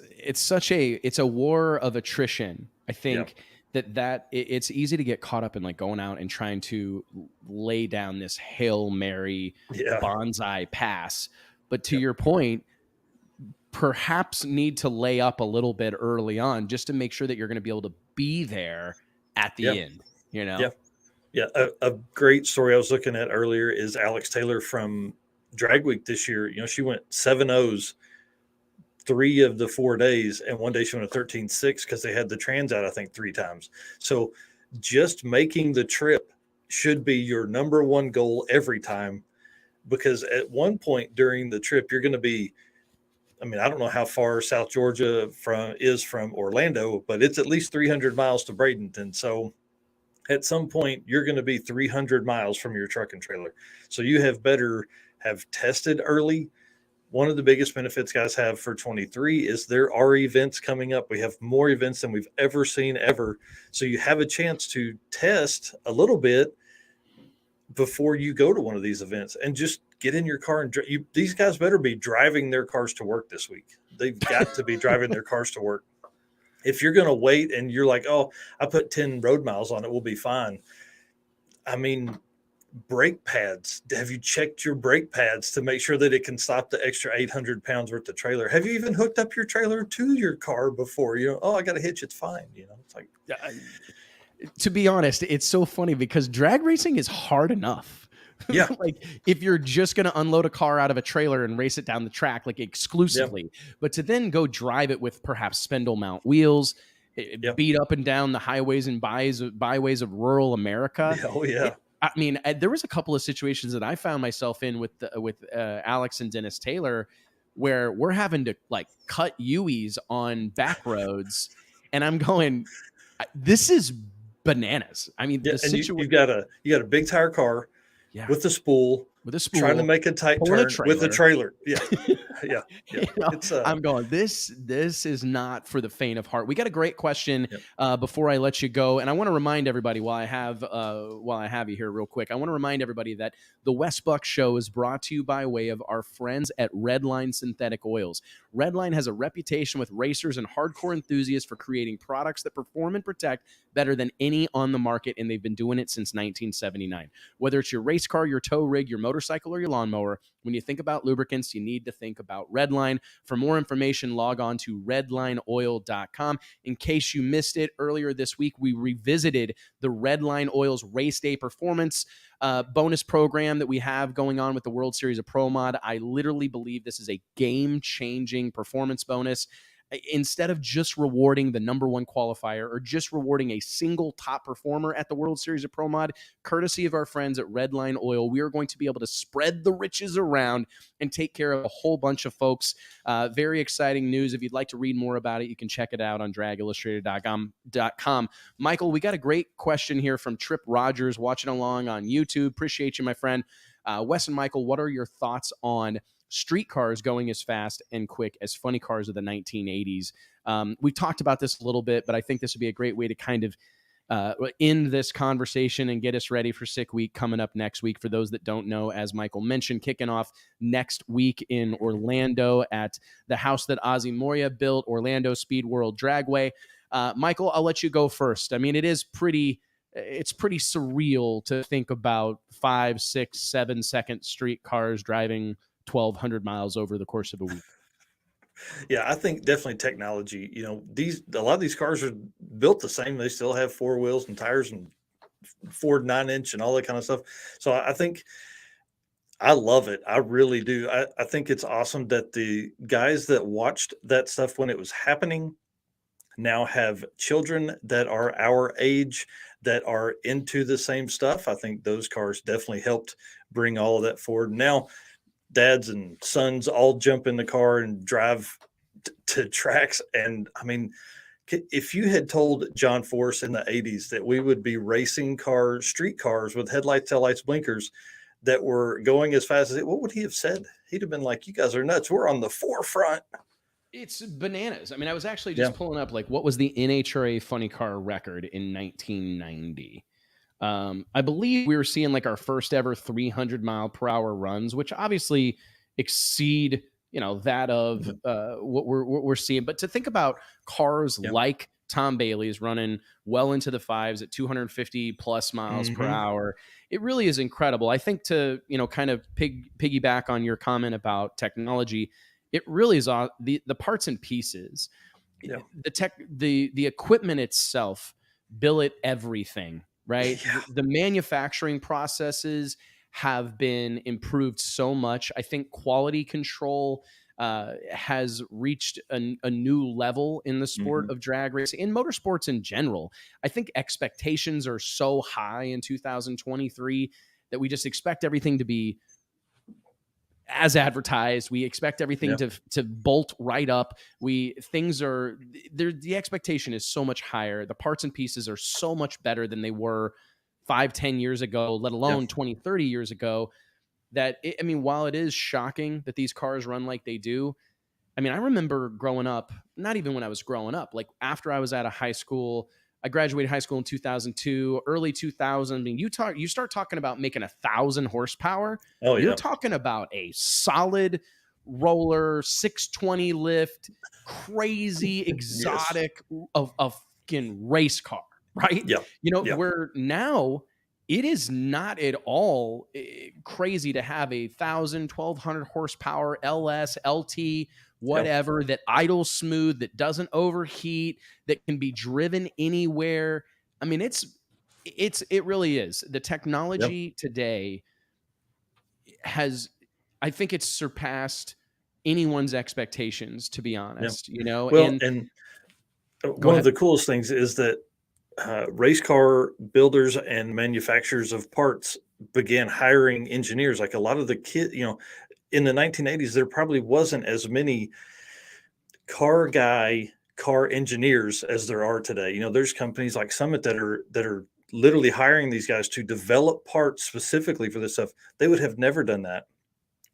Speaker 1: a war of attrition. I think it's easy to get caught up in like going out and trying to lay down this Hail Mary bonsai pass. But to your point, perhaps need to lay up a little bit early on just to make sure that you're going to be able to be there at the end,
Speaker 5: Yeah. A great story I was looking at earlier is Alex Taylor from Drag Week this year. She went 7-0s 3 of the 4 days, and one day she went a 13-6 because they had the trans out, I think, 3 times. So just making the trip should be your number one goal every time, because at one point during the trip, you're going to be, I don't know how far South Georgia is from Orlando, but it's at least 300 miles to Bradenton. So at some point, you're going to be 300 miles from your truck and trailer. So you have better have tested early. One of the biggest benefits guys have for 23 is there are events coming up. We have more events than we've ever seen ever. So you have a chance to test a little bit before you go to one of these events, and just get in your car and these guys better be driving their cars to work this week. They've got to be driving their cars to work. If you're going to wait and you're like, oh, I put 10 road miles on it, we'll be fine. Brake pads. Have you checked your brake pads to make sure that it can stop the extra 800 pounds worth of trailer? Have you even hooked up your trailer to your car before? I got a hitch, it's fine. It's like,
Speaker 1: to be honest, it's so funny because drag racing is hard enough.
Speaker 5: Yeah.
Speaker 1: Like if you're just going to unload a car out of a trailer and race it down the track, like exclusively, but to then go drive it with perhaps spindle mount wheels, beat up and down the highways and byways of rural America.
Speaker 5: Oh yeah.
Speaker 1: There was a couple of situations that I found myself in with Alex and Dennis Taylor, where we're having to like cut U's on back roads, and I'm going, this is bananas.
Speaker 5: You got a big tire car with a spool, trying to make a tight turn with a trailer. Yeah.
Speaker 1: I'm going, this is not for the faint of heart. We got a great question before I let you go, and I want to remind everybody while I have you here real quick, I want to remind everybody that the Wes Buck Show is brought to you by way of our friends at Redline Synthetic Oils. Redline has a reputation with racers and hardcore enthusiasts for creating products that perform and protect better than any on the market, and they've been doing it since 1979. Whether it's your race car, your tow rig, your motorcycle, or your lawnmower, when you think about lubricants, you need to think about Redline. For more information, log on to redlineoil.com. In case you missed it, earlier this week, we revisited the Redline Oil's Race Day Performance bonus program that we have going on with the World Series of Pro Mod. I literally believe this is a game-changing performance bonus. Instead of just rewarding the number one qualifier or just rewarding a single top performer at the World Series of Pro Mod, courtesy of our friends at Redline Oil, we are going to be able to spread the riches around and take care of a whole bunch of folks. Very exciting news. If you'd like to read more about it, you can check it out on dragillustrated.com. Michael, we got a great question here from Trip Rogers watching along on YouTube. Appreciate you, my friend. Wes and Michael, what are your thoughts on streetcars going as fast and quick as funny cars of the 1980s? We've talked about this a little bit, but I think this would be a great way to kind of end this conversation and get us ready for Sick Week coming up next week. For those that don't know, as Michael mentioned, kicking off next week in Orlando at the house that Ozzie Moria built, Orlando Speed World Dragway. Michael, I'll let you go first. It's pretty surreal to think about 5, 6, 7 second street cars driving 1,200 miles over the course of a week.
Speaker 5: Yeah, I think definitely technology. A lot of these cars are built the same. They still have 4 wheels and tires and Ford 9-inch and all that kind of stuff. So I think I love it. I really do. I think it's awesome that the guys that watched that stuff when it was happening now have children that are our age that are into the same stuff. I think those cars definitely helped bring all of that forward. Now, dads and sons all jump in the car and drive to tracks. And I mean, if you had told John Force in the 80s that we would be racing cars, street cars with headlights, taillights, blinkers that were going as fast as it, what would he have said? He'd have been like, you guys are nuts. We're on the forefront.
Speaker 1: It's bananas. I mean, I was actually just pulling up, like, what was the NHRA funny car record in 1990? I believe we were seeing like our first ever 300 mile per hour runs, which obviously exceed, that of what we're seeing. But to think about cars like Tom Bailey's running well into the fives at 250 plus miles per hour, it really is incredible. I think to, kind of piggyback on your comment about technology, it really is the parts and pieces, the equipment itself, billet everything, right?
Speaker 5: Yeah.
Speaker 1: The manufacturing processes have been improved so much. I think quality control has reached a new level in the sport of drag racing, in motorsports in general. I think expectations are so high in 2023 that we just expect everything to be as advertised. We expect everything to bolt right up. The expectation is so much higher. The parts and pieces are so much better than they were 5-10 years ago, let alone 20-30 years ago, that while it is shocking that these cars run like they do, I remember growing up, not even when I was growing up, like after I was out of high school, I graduated high school in 2002, early 2000. You start talking about making 1,000 horsepower. You're talking about a solid roller, 620 lift, crazy exotic of fucking race car, right? Where now it is not at all crazy to have a 1,000, 1,200 horsepower LS, LT, whatever, that idles smooth, that doesn't overheat, that can be driven anywhere. It really is. The technology today I think it's surpassed anyone's expectations, to be honest,
Speaker 5: Well, and one of the coolest things is that race car builders and manufacturers of parts began hiring engineers. Like a lot of the kids, in the 1980s, there probably wasn't as many car engineers as there are today. There's companies like Summit that are literally hiring these guys to develop parts specifically for this stuff. They would have never done that.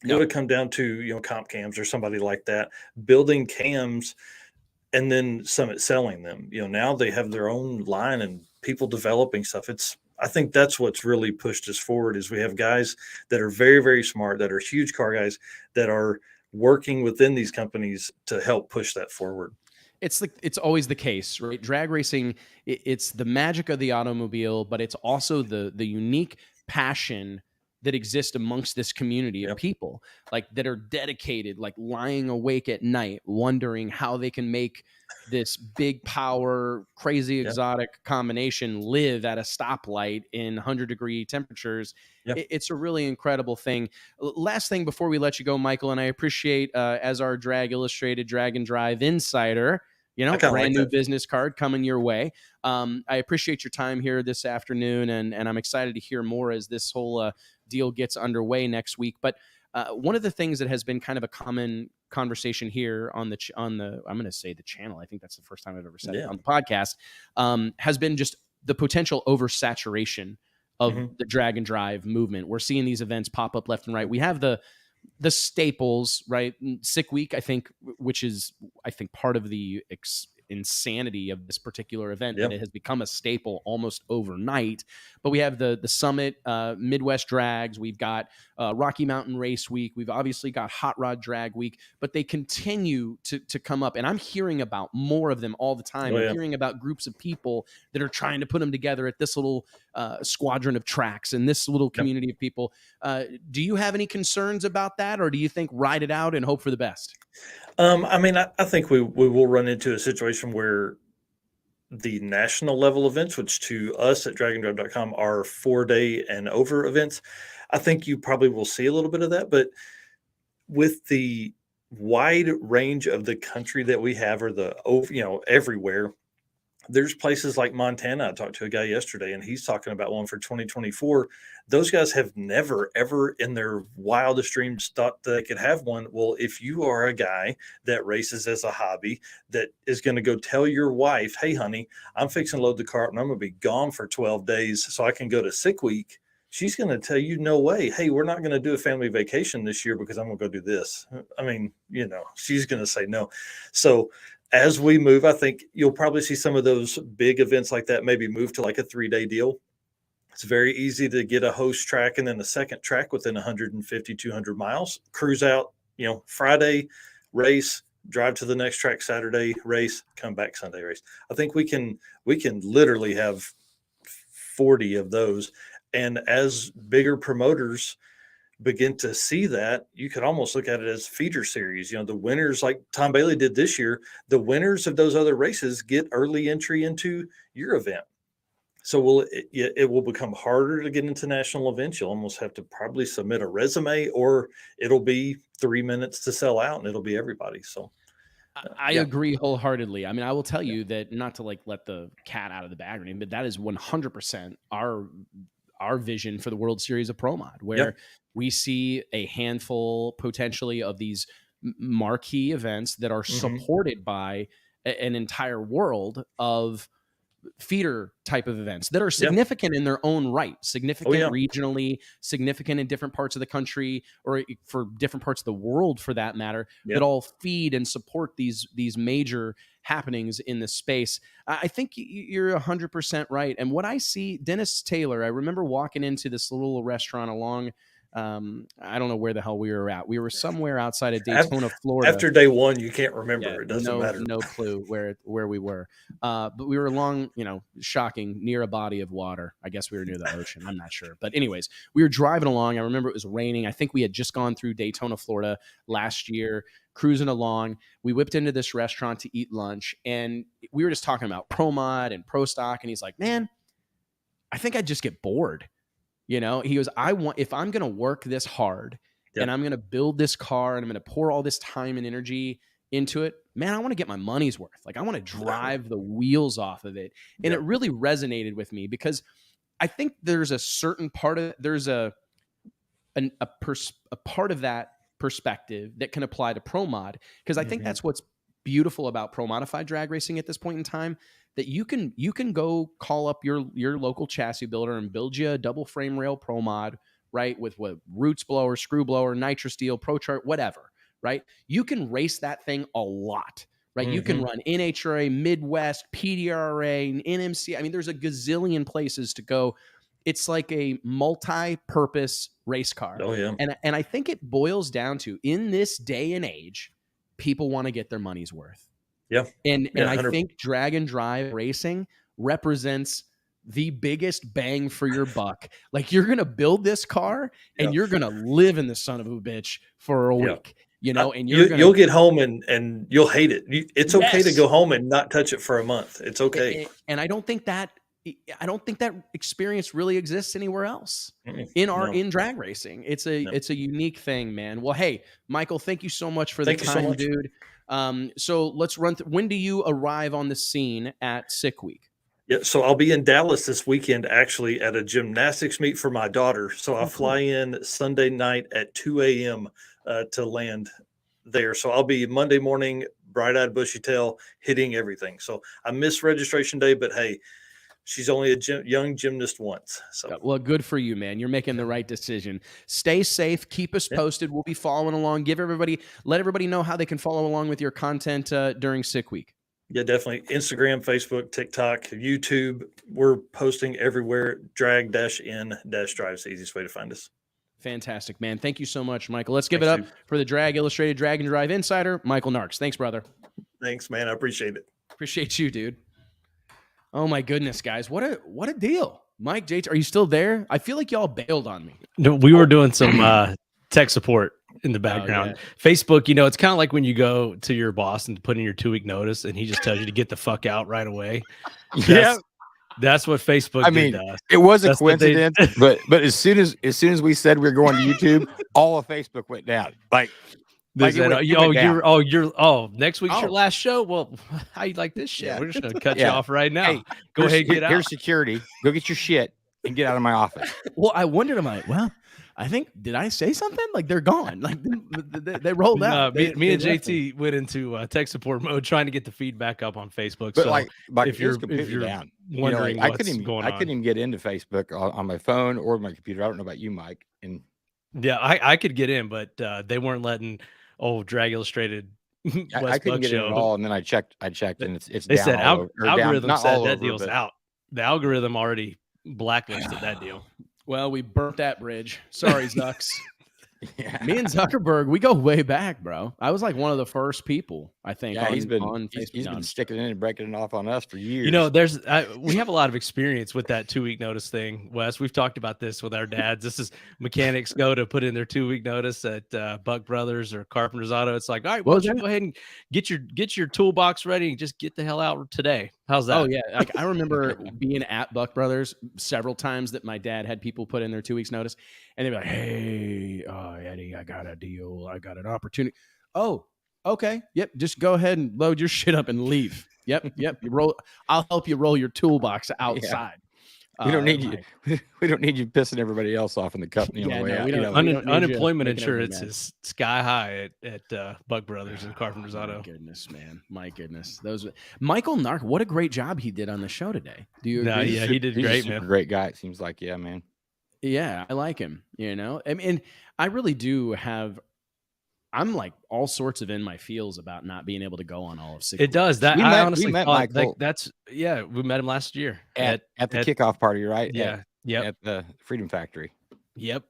Speaker 5: It would have come down to, comp cams or somebody like that, building cams and then Summit selling them. Now they have their own line and people developing stuff. I think that's what's really pushed us forward, is we have guys that are very, very smart, that are huge car guys, that are working within these companies to help push that forward.
Speaker 1: It's always the case, right? Drag racing, it's the magic of the automobile, but it's also the unique passion that exists amongst this community of people, like, that are dedicated, like lying awake at night, wondering how they can make this big power, crazy exotic combination live at a stoplight in 100-degree temperatures. It's a really incredible thing. Last thing before we let you go, Michael, and I appreciate, as our Drag Illustrated Drag and Drive insider, brand new business card coming your way. I appreciate your time here this afternoon, and I'm excited to hear more as this whole deal gets underway next week. But one of the things that has been kind of a common conversation here on the I'm going to say the channel, I think that's the first time I've ever said it on the podcast, has been just the potential oversaturation of the drag and drive movement. We're seeing these events pop up left and right. We have the staples, right? Sick Week, I think, which is, I think, part of the insanity of this particular event, that it has become a staple almost overnight. But we have the Summit, Midwest Drags. We've got Rocky Mountain Race Week. We've obviously got Hot Rod Drag Week, but they continue to come up. And I'm hearing about more of them all the time. I'm hearing about groups of people that are trying to put them together at this little squadron of tracks and this little community of people. Do you have any concerns about that, or do you think ride it out and hope for the best?
Speaker 5: I think we will run into a situation where the national level events, which to us at dragandrive.com are 4-day and over events, I think you probably will see a little bit of that. But with the wide range of the country that we have, or everywhere, there's places like Montana. I talked to a guy yesterday, and he's talking about one for 2024. Those guys have never, ever in their wildest dreams thought they could have one. Well, if you are a guy that races as a hobby, that is going to go tell your wife, hey, honey, I'm fixing to load the car up and I'm going to be gone for 12 days so I can go to sick week. She's going to tell you, no way. Hey, we're not going to do a family vacation this year because I'm going to go do this. I mean, she's going to say no. So as we move, I think you'll probably see some of those big events like that maybe move to like a 3-day deal. It's very easy to get a host track and then a second track within 150, 200 miles, cruise out, Friday, race, drive to the next track Saturday, race, come back Sunday, race. I think we can literally have 40 of those. And as bigger promoters begin to see that, you could almost look at it as feeder series. The winners, like Tom Bailey did this year, the winners of those other races get early entry into your event. So it will become harder to get into national events. You'll almost have to probably submit a resume, or it'll be 3 minutes to sell out and it'll be everybody. So
Speaker 1: I agree wholeheartedly. I mean, I will tell you that, not to let the cat out of the bag or anything, but that is 100% our vision for the World Series of Pro Mod, where we see a handful potentially of these marquee events that are supported by an entire world of feeder type of events that are significant in their own right, significant regionally, significant in different parts of the country, or for different parts of the world for that matter, that all feed and support these major happenings in this space. I think you're 100% right. And what I see, Dennis Taylor, I remember walking into this little restaurant along, I don't know where the hell we were at. We were somewhere outside of Daytona, Florida.
Speaker 5: After day one, you can't remember. It doesn't matter.
Speaker 1: No clue where we were. But we were along, shocking, near a body of water. I guess we were near the ocean. I'm not sure. But anyways, we were driving along. I remember it was raining. I think we had just gone through Daytona, Florida last year, cruising along. We whipped into this restaurant to eat lunch, and we were just talking about Pro Mod and Pro Stock. And he's like, man, I think I'd just get bored. He goes, if I'm going to work this hard and I'm going to build this car and I'm going to pour all this time and energy into it, man, I want to get my money's worth. I want to drive the wheels off of it. And it really resonated with me, because I think there's a certain part of, there's a part of that perspective that can apply to Pro Mod. Because I think that's what's beautiful about pro modified drag racing at this point in time, that you can go call up your local chassis builder and build you a double frame rail Pro Mod, right? With roots blower, screw blower, nitro steel, Pro Chart, whatever, right? You can race that thing a lot, right? You can run NHRA, Midwest, PDRA, NMC. I mean, there's a gazillion places to go. It's like a multi-purpose race car.
Speaker 5: Oh yeah.
Speaker 1: And I think it boils down to, in this day and age, people want to get their money's worth.
Speaker 5: Yeah.
Speaker 1: And I think drag and drive racing represents the biggest bang for your buck. You're going to build this car and you're going to live in the son of a bitch for a week, and
Speaker 5: you'll get home and you'll hate it. It's okay to go home and not touch it for a month. It's okay.
Speaker 1: And I don't think that experience really exists anywhere else in drag racing. It's a unique thing, man. Well, hey, Michael, thank you so much for the time, dude. So let's run through. When do you arrive on the scene at Sick Week?
Speaker 5: Yeah, so I'll be in Dallas this weekend, actually, at a gymnastics meet for my daughter. So I'll fly in Sunday night at 2 a.m. To land there. So I'll be Monday morning, bright-eyed, bushy-tail, hitting everything. So I missed registration day, but hey, she's only a young gymnast once. So
Speaker 1: well, good for you, man. You're making the right decision. Stay safe. Keep us posted. We'll be following along. Let everybody know how they can follow along with your content during Sick Week.
Speaker 5: Yeah, definitely. Instagram, Facebook, TikTok, YouTube. We're posting everywhere. Drag-in-drive is the easiest way to find us.
Speaker 1: Fantastic, man. Thank you so much, Michael. Let's give it up for the Drag Illustrated Drag and Drive Insider, Michael Narx. Thanks, brother.
Speaker 5: Thanks, man. I appreciate it.
Speaker 1: Appreciate you, dude. Oh my goodness, guys. What a deal. Mike, J, are you still there? I feel like y'all bailed on me.
Speaker 3: No, we were doing some tech support in the background. Oh, yeah. Facebook, it's kind of like when you go to your boss and put in your 2-week notice and he just tells you to get the fuck out right away. That's what Facebook did to us.
Speaker 4: It was a coincidence, but as soon as we said we were going to YouTube, all of Facebook went down.
Speaker 3: Next week's your last show. Well, how you like this shit? We're just gonna cut you off right now. Hey, go ahead, and get out.
Speaker 4: Here's security. Go get your shit and get out of my office.
Speaker 1: Well, I wondered, I think, did I say something? Like they're gone. Like they rolled out.
Speaker 3: Me and JT went into tech support mode trying to get the feedback up on Facebook.
Speaker 4: But
Speaker 3: so
Speaker 4: if you're down,
Speaker 3: wondering
Speaker 4: I couldn't even get into Facebook on my phone or my computer. I don't know about you, Mike. And
Speaker 3: yeah, I could get in, but they weren't letting Drag Illustrated.
Speaker 4: I couldn't get in at all. And then I checked, and it's
Speaker 3: they
Speaker 4: down.
Speaker 3: Said algorithm said that deal's
Speaker 4: but...
Speaker 3: out. The algorithm already blacklisted that deal.
Speaker 1: Well, we burnt that bridge. Sorry, Zucks. Me and Zuckerberg, we go way back, bro. I was like one of the first people, I think.
Speaker 4: Yeah, he's been sticking in and breaking it off on us for years.
Speaker 3: We have a lot of experience with that 2-week notice thing, Wes. We've talked about this with our dads. This is mechanics go to put in their 2-week notice at Buck Brothers or Carpenter's Auto. It's like, all right, well, go ahead and get your toolbox ready and just get the hell out today. How's that?
Speaker 1: Oh yeah, like I remember being at Buck Brothers several times that my dad had people put in their 2 weeks notice, and they'd be like, "Hey, Eddie, I got a deal. I got an opportunity." Oh, okay, yep. Just go ahead and load your shit up and leave. Yep. You roll. I'll help you roll your toolbox outside.
Speaker 4: We don't need you. We don't need you pissing everybody else off in the company on the way out.
Speaker 3: Unemployment insurance is sky high at Buck Brothers and Carpenter's Auto.
Speaker 1: My goodness, man. My goodness. Michael Narx, what a great job he did on the show today. Do you agree?
Speaker 3: Yeah, he did great, man.
Speaker 4: Great guy. It seems like, yeah, man.
Speaker 1: Yeah, I like him. And I really do have. I'm like all sorts of in my feels about not being able to go on all of 6 weeks.
Speaker 3: It does. That I honestly
Speaker 4: met
Speaker 3: thought
Speaker 4: Michael.
Speaker 3: We met him last year
Speaker 4: at the kickoff party, right?
Speaker 3: Yeah.
Speaker 4: At the Freedom Factory.
Speaker 3: Yep.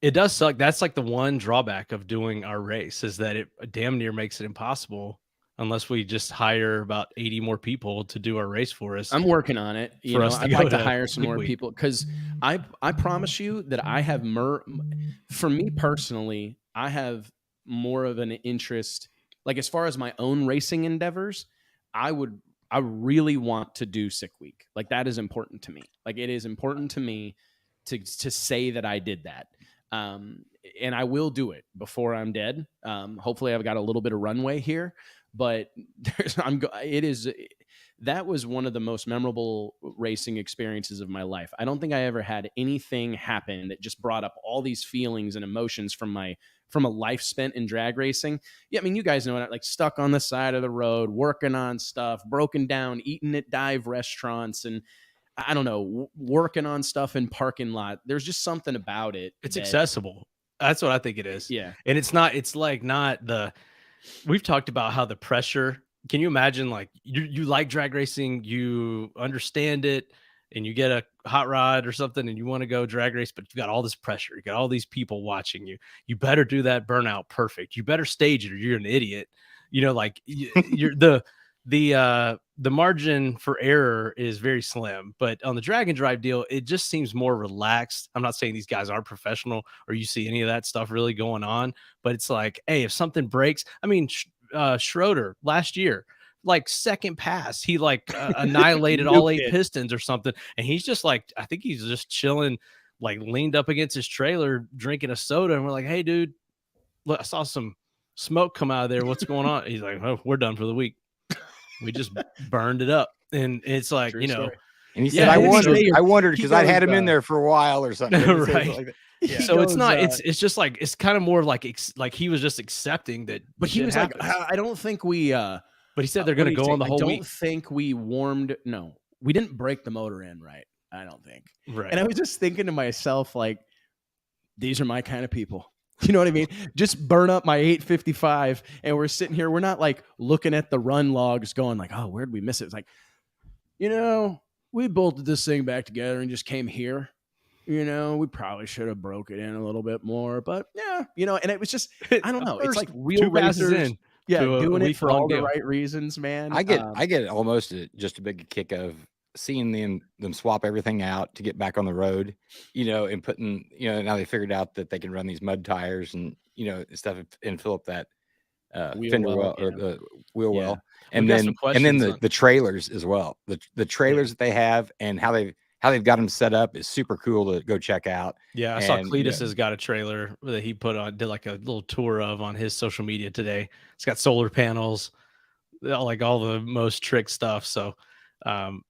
Speaker 3: It does suck. That's like the one drawback of doing our race is that it damn near makes it impossible unless we just hire about 80 more people to do our race for us.
Speaker 1: I'm working on it. I'd like to hire some more people because I promise you that I have for me personally, I have more of an interest, like as far as my own racing endeavors, I really want to do Sick Week. Like that is important to me. Like it is important to me to say that I did that. And I will do it before I'm dead. Hopefully I've got a little bit of runway here, but that was one of the most memorable racing experiences of my life. I don't think I ever had anything happen that just brought up all these feelings and emotions from a life spent in drag racing. Yeah, I mean, you guys know it, like stuck on the side of the road, working on stuff, broken down, eating at dive restaurants, and I don't know, working on stuff in parking lot. There's just something about it.
Speaker 3: It's accessible. That's what I think it is.
Speaker 1: Yeah.
Speaker 3: And we've talked about how the pressure, can you imagine like you like drag racing, you understand it, and you get a hot rod or something and you want to go drag race, but you got all this pressure. You got all these people watching you. You better do that burnout perfect. You better stage it or you're an idiot. Like you're the margin for error is very slim, but on the drag and drive deal, it just seems more relaxed. I'm not saying these guys aren't professional or you see any of that stuff really going on, but it's like, hey, if something breaks, I mean, Schroeder last year, like second pass, he annihilated all 8 pistons or something. And he's just like, I think he's just chilling, like leaned up against his trailer, drinking a soda. And we're like, hey dude, look, I saw some smoke come out of there. What's going on? He's like, oh, we're done for the week. We just burned it up. And it's like,
Speaker 1: True story.
Speaker 3: And
Speaker 4: he said, I wondered because I had him in there for a while or something.
Speaker 3: Right.
Speaker 4: Like that.
Speaker 3: Yeah. So it's not, it's just like, it's kind of more like he was just accepting that.
Speaker 1: But he was happens. Like, I don't think we,
Speaker 3: but he said they're going to go on the whole week. I don't
Speaker 1: think we warmed. No, we didn't break the motor in right. I don't think.
Speaker 3: Right.
Speaker 1: And I was just thinking to myself, like, these are my kind of people. You know what I mean? Just burn up my 855 and we're sitting here. We're not like looking at the run logs going like, oh, where'd we miss it? It's like, we bolted this thing back together and just came here. We probably should have broke it in a little bit more, but yeah, and it was just, I don't know. It's like real racers in. Yeah, doing it for all the right reasons, man.
Speaker 4: I get almost just a big kick of seeing them swap everything out to get back on the road, and putting, now they figured out that they can run these mud tires and, stuff and fill up that fender well or the wheel well. And then the trailers as well, the trailers that they have and how how they've got them set up is super cool to go check out.
Speaker 3: Yeah, I saw Cletus has got a trailer that he did like a little tour of on his social media today. It's got solar panels, like all the most trick stuff. So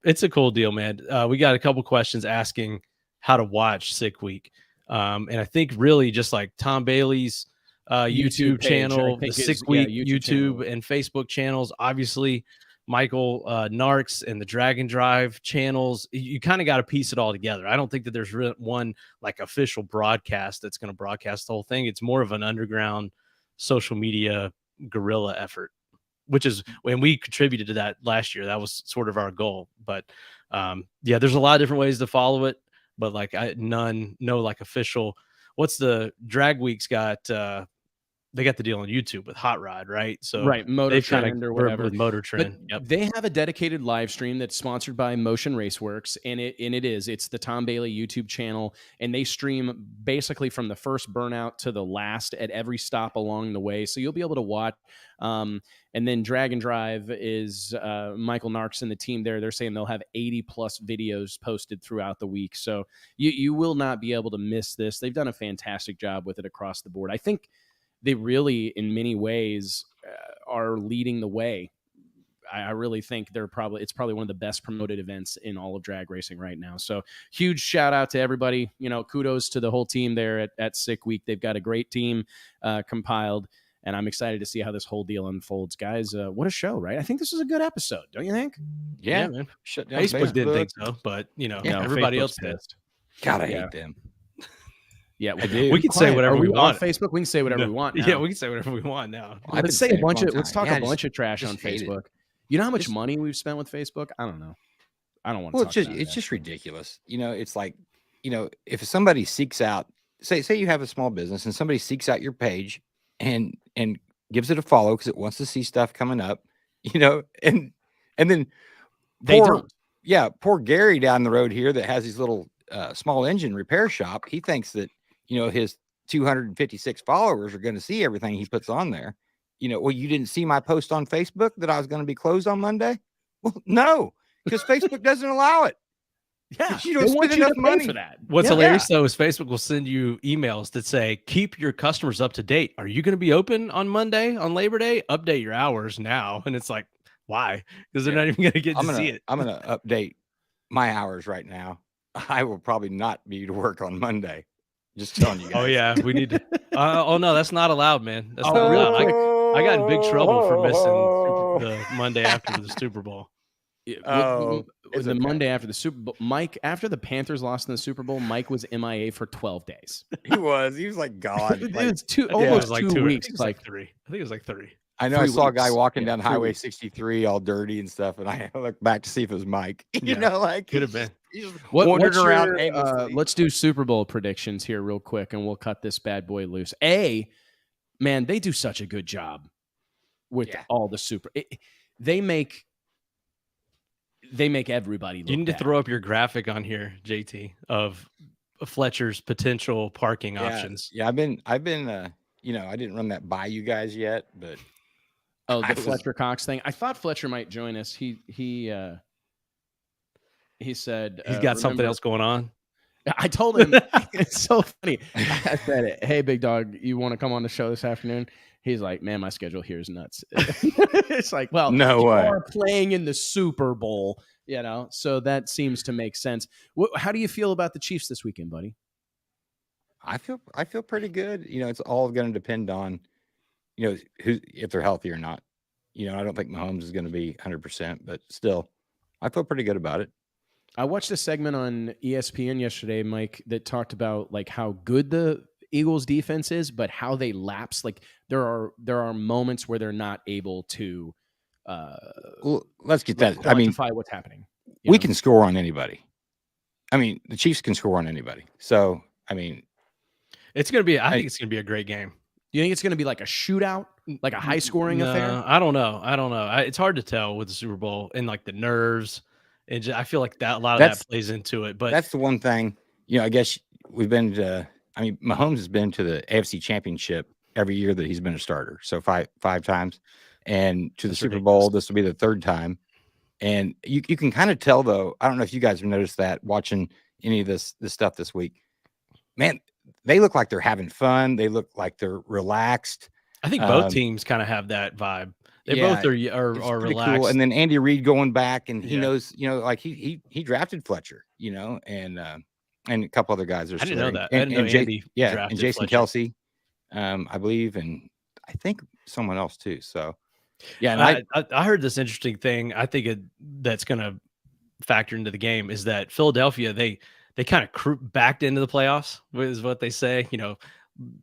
Speaker 3: it's a cool deal, man. We got a couple questions asking how to watch Sick Week. And I think really just like Tom Bailey's YouTube channel, the Sick Week YouTube and Facebook channels, obviously Michael Narx and the Dragon Drive channels. You kind of got to piece it all together. I don't think that there's one like official broadcast that's going to broadcast the whole thing. It's more of an underground social media guerrilla effort, which is when we contributed to that last year. That was sort of our goal. But yeah, there's a lot of different ways to follow it, but like no like official. What's the Drag Week's got? They got the deal on YouTube with Hot Rod, right? So
Speaker 1: Motor Trend or whatever.
Speaker 3: Motor Trend.
Speaker 1: Yep. They have a dedicated live stream that's sponsored by Motion Raceworks, and it's the Tom Bailey YouTube channel, and they stream basically from the first burnout to the last at every stop along the way. So you'll be able to watch. And then Dragon Drive is Michael Narx and the team there. They're saying they'll have 80 plus videos posted throughout the week. So you will not be able to miss this. They've done a fantastic job with it across the board. I think they really, in many ways, are leading the way. I really think it's probably one of the best promoted events in all of drag racing right now. So huge shout out to everybody. Kudos to the whole team there at Sick Week. They've got a great team compiled, and I'm excited to see how this whole deal unfolds. Guys, what a show, right? I think this is a good episode, don't you think?
Speaker 4: Yeah,
Speaker 3: man.
Speaker 4: Shut down
Speaker 3: Facebook didn't think so, but everybody else did.
Speaker 4: God, I hate them.
Speaker 1: Yeah,
Speaker 3: we can say whatever we want
Speaker 1: on Facebook. We can say whatever we want now.
Speaker 3: Yeah, we can say whatever we want now.
Speaker 1: Let's say let's talk a bunch of trash on Facebook. You know how much money we've spent with Facebook? I don't know. I don't want to talk about it.
Speaker 4: It's just ridiculous. It's like, if somebody seeks out, say you have a small business and somebody seeks out your page and gives it a follow because it wants to see stuff coming up, and then
Speaker 1: they don't.
Speaker 4: Yeah, poor Gary down the road here that has these little small engine repair shop. He thinks that his 256 followers are going to see everything he puts on there. Well, you didn't see my post on Facebook that I was going to be closed on Monday? Well, no, because Facebook doesn't allow it.
Speaker 1: Yeah,
Speaker 4: you don't spend enough money
Speaker 1: for that.
Speaker 3: What's hilarious though is Facebook will send you emails that say, keep your customers up to date. Are you going to be open on Monday, on Labor Day? Update your hours now. And it's like, why? Because they're not even going to get to see it.
Speaker 4: I'm going to update my hours right now. I will probably not be to work on Monday. Just telling you guys.
Speaker 3: Oh yeah, we need to. Oh no, that's not allowed, man. That's not allowed. I got in big trouble for missing the Monday after the Super Bowl.
Speaker 1: The Monday after the Super Bowl, Mike. After the Panthers lost in the Super Bowl, Mike was MIA for 12 days.
Speaker 4: He was like gone.
Speaker 1: It was almost like 2 weeks.
Speaker 3: Like 3. I think it was like 3.
Speaker 4: I know. I saw a guy walking down Highway 63 all dirty and stuff, and I looked back to see if it was Mike.
Speaker 3: Could have been.
Speaker 1: What's around. Let's do Super Bowl predictions here real quick, and we'll cut this bad boy loose. Man, they do such a good job with all the they make everybody look
Speaker 3: You need
Speaker 1: bad.
Speaker 3: to throw up your graphic on here, JT, of Fletcher's potential parking options.
Speaker 4: Yeah, I've been I didn't run that by you guys yet, but
Speaker 1: Fletcher Cox thing. I thought Fletcher might join us. He said
Speaker 3: he's got something else going on.
Speaker 1: I told him it's so funny. I said, "Hey, big dog, you want to come on the show this afternoon?" He's like, "Man, my schedule here is nuts." It's like, well,
Speaker 4: no way.
Speaker 1: Are playing in the Super Bowl, so that seems to make sense. How do you feel about the Chiefs this weekend, buddy?
Speaker 4: I feel pretty good. It's all going to depend on, who if they're healthy or not. I don't think Mahomes is going to be 100%, but still, I feel pretty good about it.
Speaker 1: I watched a segment on ESPN yesterday, Mike, that talked about like how good the Eagles defense is, but how they lapse. Like there are moments where they're not able to.
Speaker 4: Well, let's get that.
Speaker 1: Quantify what's happening.
Speaker 4: We can score on anybody. The Chiefs can score on anybody. So
Speaker 3: it's going to be. I think it's going to be a great game.
Speaker 1: Do you think it's going to be like a shootout, like a high scoring affair?
Speaker 3: I don't know. It's hard to tell with the Super Bowl and like the nerves. And I feel like that a lot of that plays into it. But
Speaker 4: that's the one thing, I guess we've been to, Mahomes has been to the AFC Championship every year that he's been a starter. So five times. And to the Super Bowl, this will be the third time. And you can kind of tell, though. I don't know if you guys have noticed that watching any of this stuff this week. Man, they look like they're having fun. They look like they're relaxed.
Speaker 3: I think both teams kind of have that vibe. They both are relaxed.
Speaker 4: Cool. And then Andy Reid going back, and he knows, like he drafted Fletcher, and a couple other guys.
Speaker 3: I didn't know that.
Speaker 4: And
Speaker 3: Andy
Speaker 4: and Jason
Speaker 3: Fletcher.
Speaker 4: Kelsey, I believe, and I think someone else too. So yeah, and
Speaker 3: I heard this interesting thing. I think that's going to factor into the game is that Philadelphia they kind of backed into the playoffs, is what they say.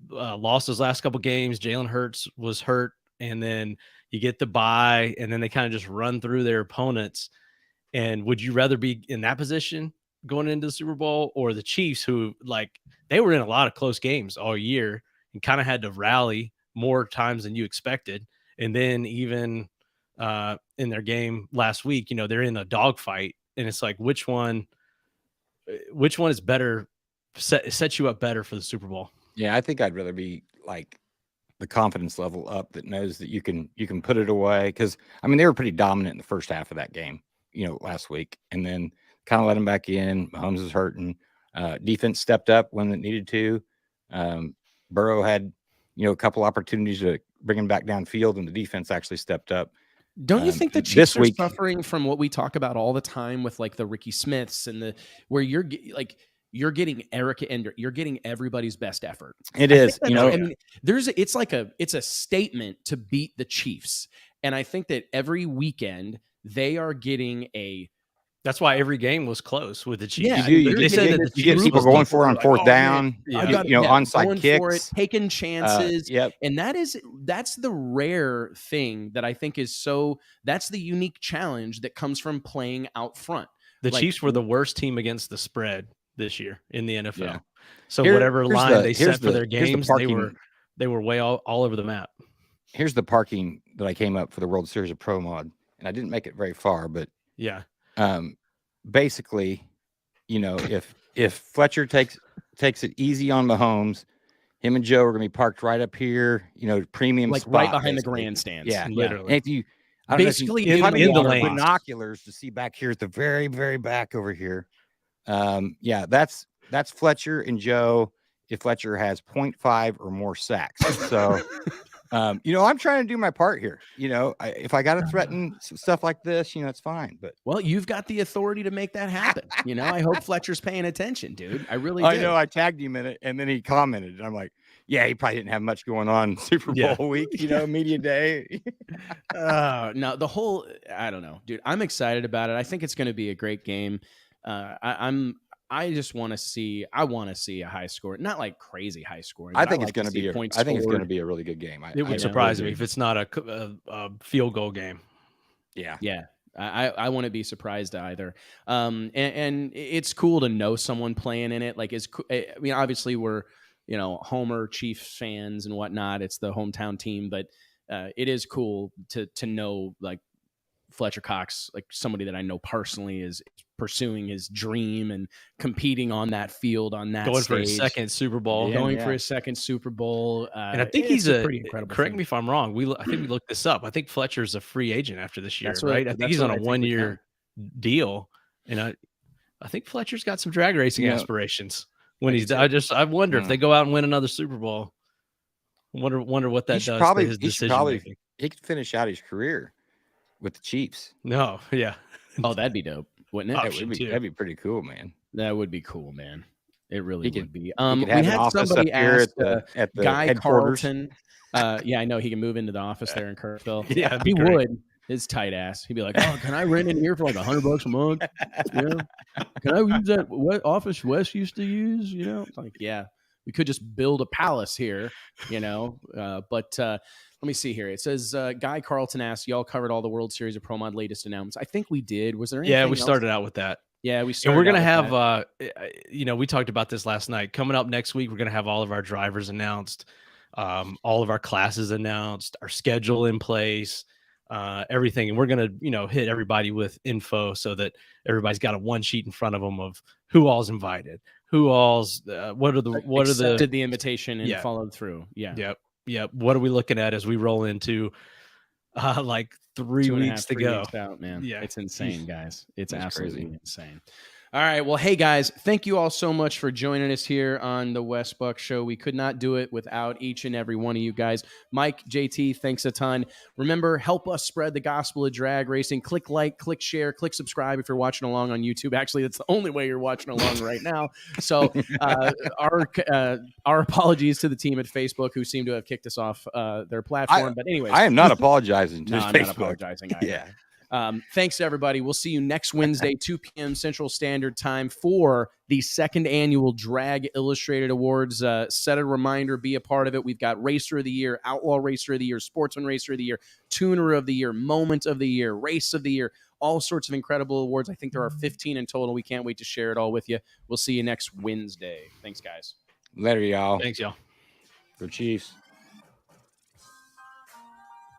Speaker 3: Lost those last couple games. Jalen Hurts was hurt, and then you get the bye, and then they kind of just run through their opponents. And would you rather be in that position going into the Super Bowl, or the Chiefs, who they were in a lot of close games all year and kind of had to rally more times than you expected? And then even in their game last week, they're in a dogfight, and it's like, which one is better, sets you up better for the Super Bowl?
Speaker 4: Yeah, I think I'd rather be like the confidence level up that knows that you can put it away. Because they were pretty dominant in the first half of that game, last week, and then kind of let them back in. Mahomes was hurting. Defense stepped up when it needed to. Burrow had a couple opportunities to bring him back downfield, and the defense actually stepped up.
Speaker 1: Don't you think the Chiefs are suffering from what we talk about all the time with the Ricky Smiths and where you're getting Eric and you're getting everybody's best effort?
Speaker 4: It is,
Speaker 1: it's a statement to beat the Chiefs. And I think that every weekend they are getting
Speaker 3: that's why every game was close with the Chiefs.
Speaker 1: Yeah,
Speaker 4: they said that you get people going for it on fourth down, onside kicks,
Speaker 1: taking chances. And that's the rare thing that I think is that's the unique challenge that comes from playing out front.
Speaker 3: The Chiefs were the worst team against the spread this year in the NFL. Yeah. So whatever line they set for their games, they were way all over the map.
Speaker 4: Here's the parking that I came up for the World Series of Pro Mod, and I didn't make it very far, but
Speaker 3: yeah.
Speaker 4: Basically, if Fletcher takes it easy on Mahomes, him and Joe are going to be parked right up here, premium spot,
Speaker 1: right behind the grandstands.
Speaker 4: Yeah,
Speaker 3: literally.
Speaker 4: And
Speaker 1: basically
Speaker 4: in the
Speaker 3: lane,
Speaker 4: binoculars to see back here at the very, very back over here. That's Fletcher and Joe. If Fletcher has 0.5 or more sacks, so. I'm trying to do my part here. If I got to threaten stuff like this, it's fine. But
Speaker 1: you've got the authority to make that happen. I hope Fletcher's paying attention, dude. I really do.
Speaker 4: I know. I tagged him in it, and then he commented, and I'm like, yeah, he probably didn't have much going on Super Bowl week, media day.
Speaker 1: No, I don't know, dude. I'm excited about it. I think it's going to be a great game. I just want to see. I want to see a high score, not like crazy high scoring.
Speaker 4: I think it's going to be. I think it's going to be a really good game.
Speaker 3: It would surprise me if it's not a field goal game.
Speaker 1: Yeah. I wouldn't be surprised either. And it's cool to know someone playing in it. Obviously we're Homer Chiefs fans and whatnot. It's the hometown team, but it is cool to know Fletcher Cox, somebody that I know personally, is pursuing his dream and competing on that field, on that
Speaker 3: going
Speaker 1: stage.
Speaker 3: For his second Super Bowl.
Speaker 1: For his second Super Bowl.
Speaker 3: And I think he's
Speaker 1: a pretty incredible
Speaker 3: correct
Speaker 1: thing.
Speaker 3: me if I'm wrong. I think we looked this up. I think Fletcher's a free agent after this year, right? I think he's on a 1-year deal. And I think Fletcher's got some drag racing aspirations when he's done. I wonder if they go out and win another Super Bowl. Wonder what that does to his decision making.
Speaker 4: He could finish out his career with the Chiefs.
Speaker 3: No, yeah.
Speaker 1: Oh, that'd be dope, wouldn't it?
Speaker 4: That'd be pretty cool, man.
Speaker 1: That would be cool, man. It really would be.
Speaker 4: We had somebody ask at the
Speaker 1: Guy
Speaker 4: headquarters.
Speaker 1: Carlton. I know he can move into the office there in Kirkville.
Speaker 3: Yeah,
Speaker 1: he would. His tight ass. He'd be like, "Oh, can I rent in here for $100 a month? Can I use that office Wes used to use? Yeah, we could just build a palace here, But let me see here. It says Guy Carlton asked, "Y'all covered all the World Series of Pro Mod latest announcements." I think we did. Was there anything?
Speaker 3: Yeah, we started out with that.
Speaker 1: Yeah, we started.
Speaker 3: And we're gonna have we talked about this last night. Coming up next week, we're gonna have all of our drivers announced, all of our classes announced, our schedule in place, everything, and we're gonna hit everybody with info so that everybody's got a one sheet in front of them of who all's invited, who all's
Speaker 1: accepted the invitation and followed through. Yeah.
Speaker 3: Yep. What are we looking at as we roll into like 3 weeks to go.
Speaker 1: Weeks out, man.
Speaker 3: Yeah,
Speaker 1: it's insane, guys. It's absolutely
Speaker 4: crazy.
Speaker 1: insane. All right. Well, hey, guys, thank you all so much for joining us here on the Wes Buck Show. We could not do it without each and every one of you guys. Mike, JT, thanks a ton. Remember, help us spread the gospel of drag racing. Click like, click share, click subscribe if you're watching along on YouTube. Actually, that's the only way you're watching along right now. So our apologies to the team at Facebook who seem to have kicked us off their platform. But anyways.
Speaker 4: I am not apologizing to
Speaker 1: I'm
Speaker 4: Facebook.
Speaker 1: not apologizing either.
Speaker 4: Yeah.
Speaker 1: Thanks to everybody. We'll see you next Wednesday, 2 p.m. Central Standard Time for the second annual Drag Illustrated Awards. Set a reminder, be a part of it. We've got Racer of the Year, Outlaw Racer of the Year, Sportsman Racer of the Year, Tuner of the Year, Moment of the Year, Race of the Year, all sorts of incredible awards. I think there are 15 in total. We can't wait to share it all with you. We'll see you next Wednesday. Thanks, guys.
Speaker 4: Later, y'all.
Speaker 3: Thanks, y'all.
Speaker 4: Go Chiefs.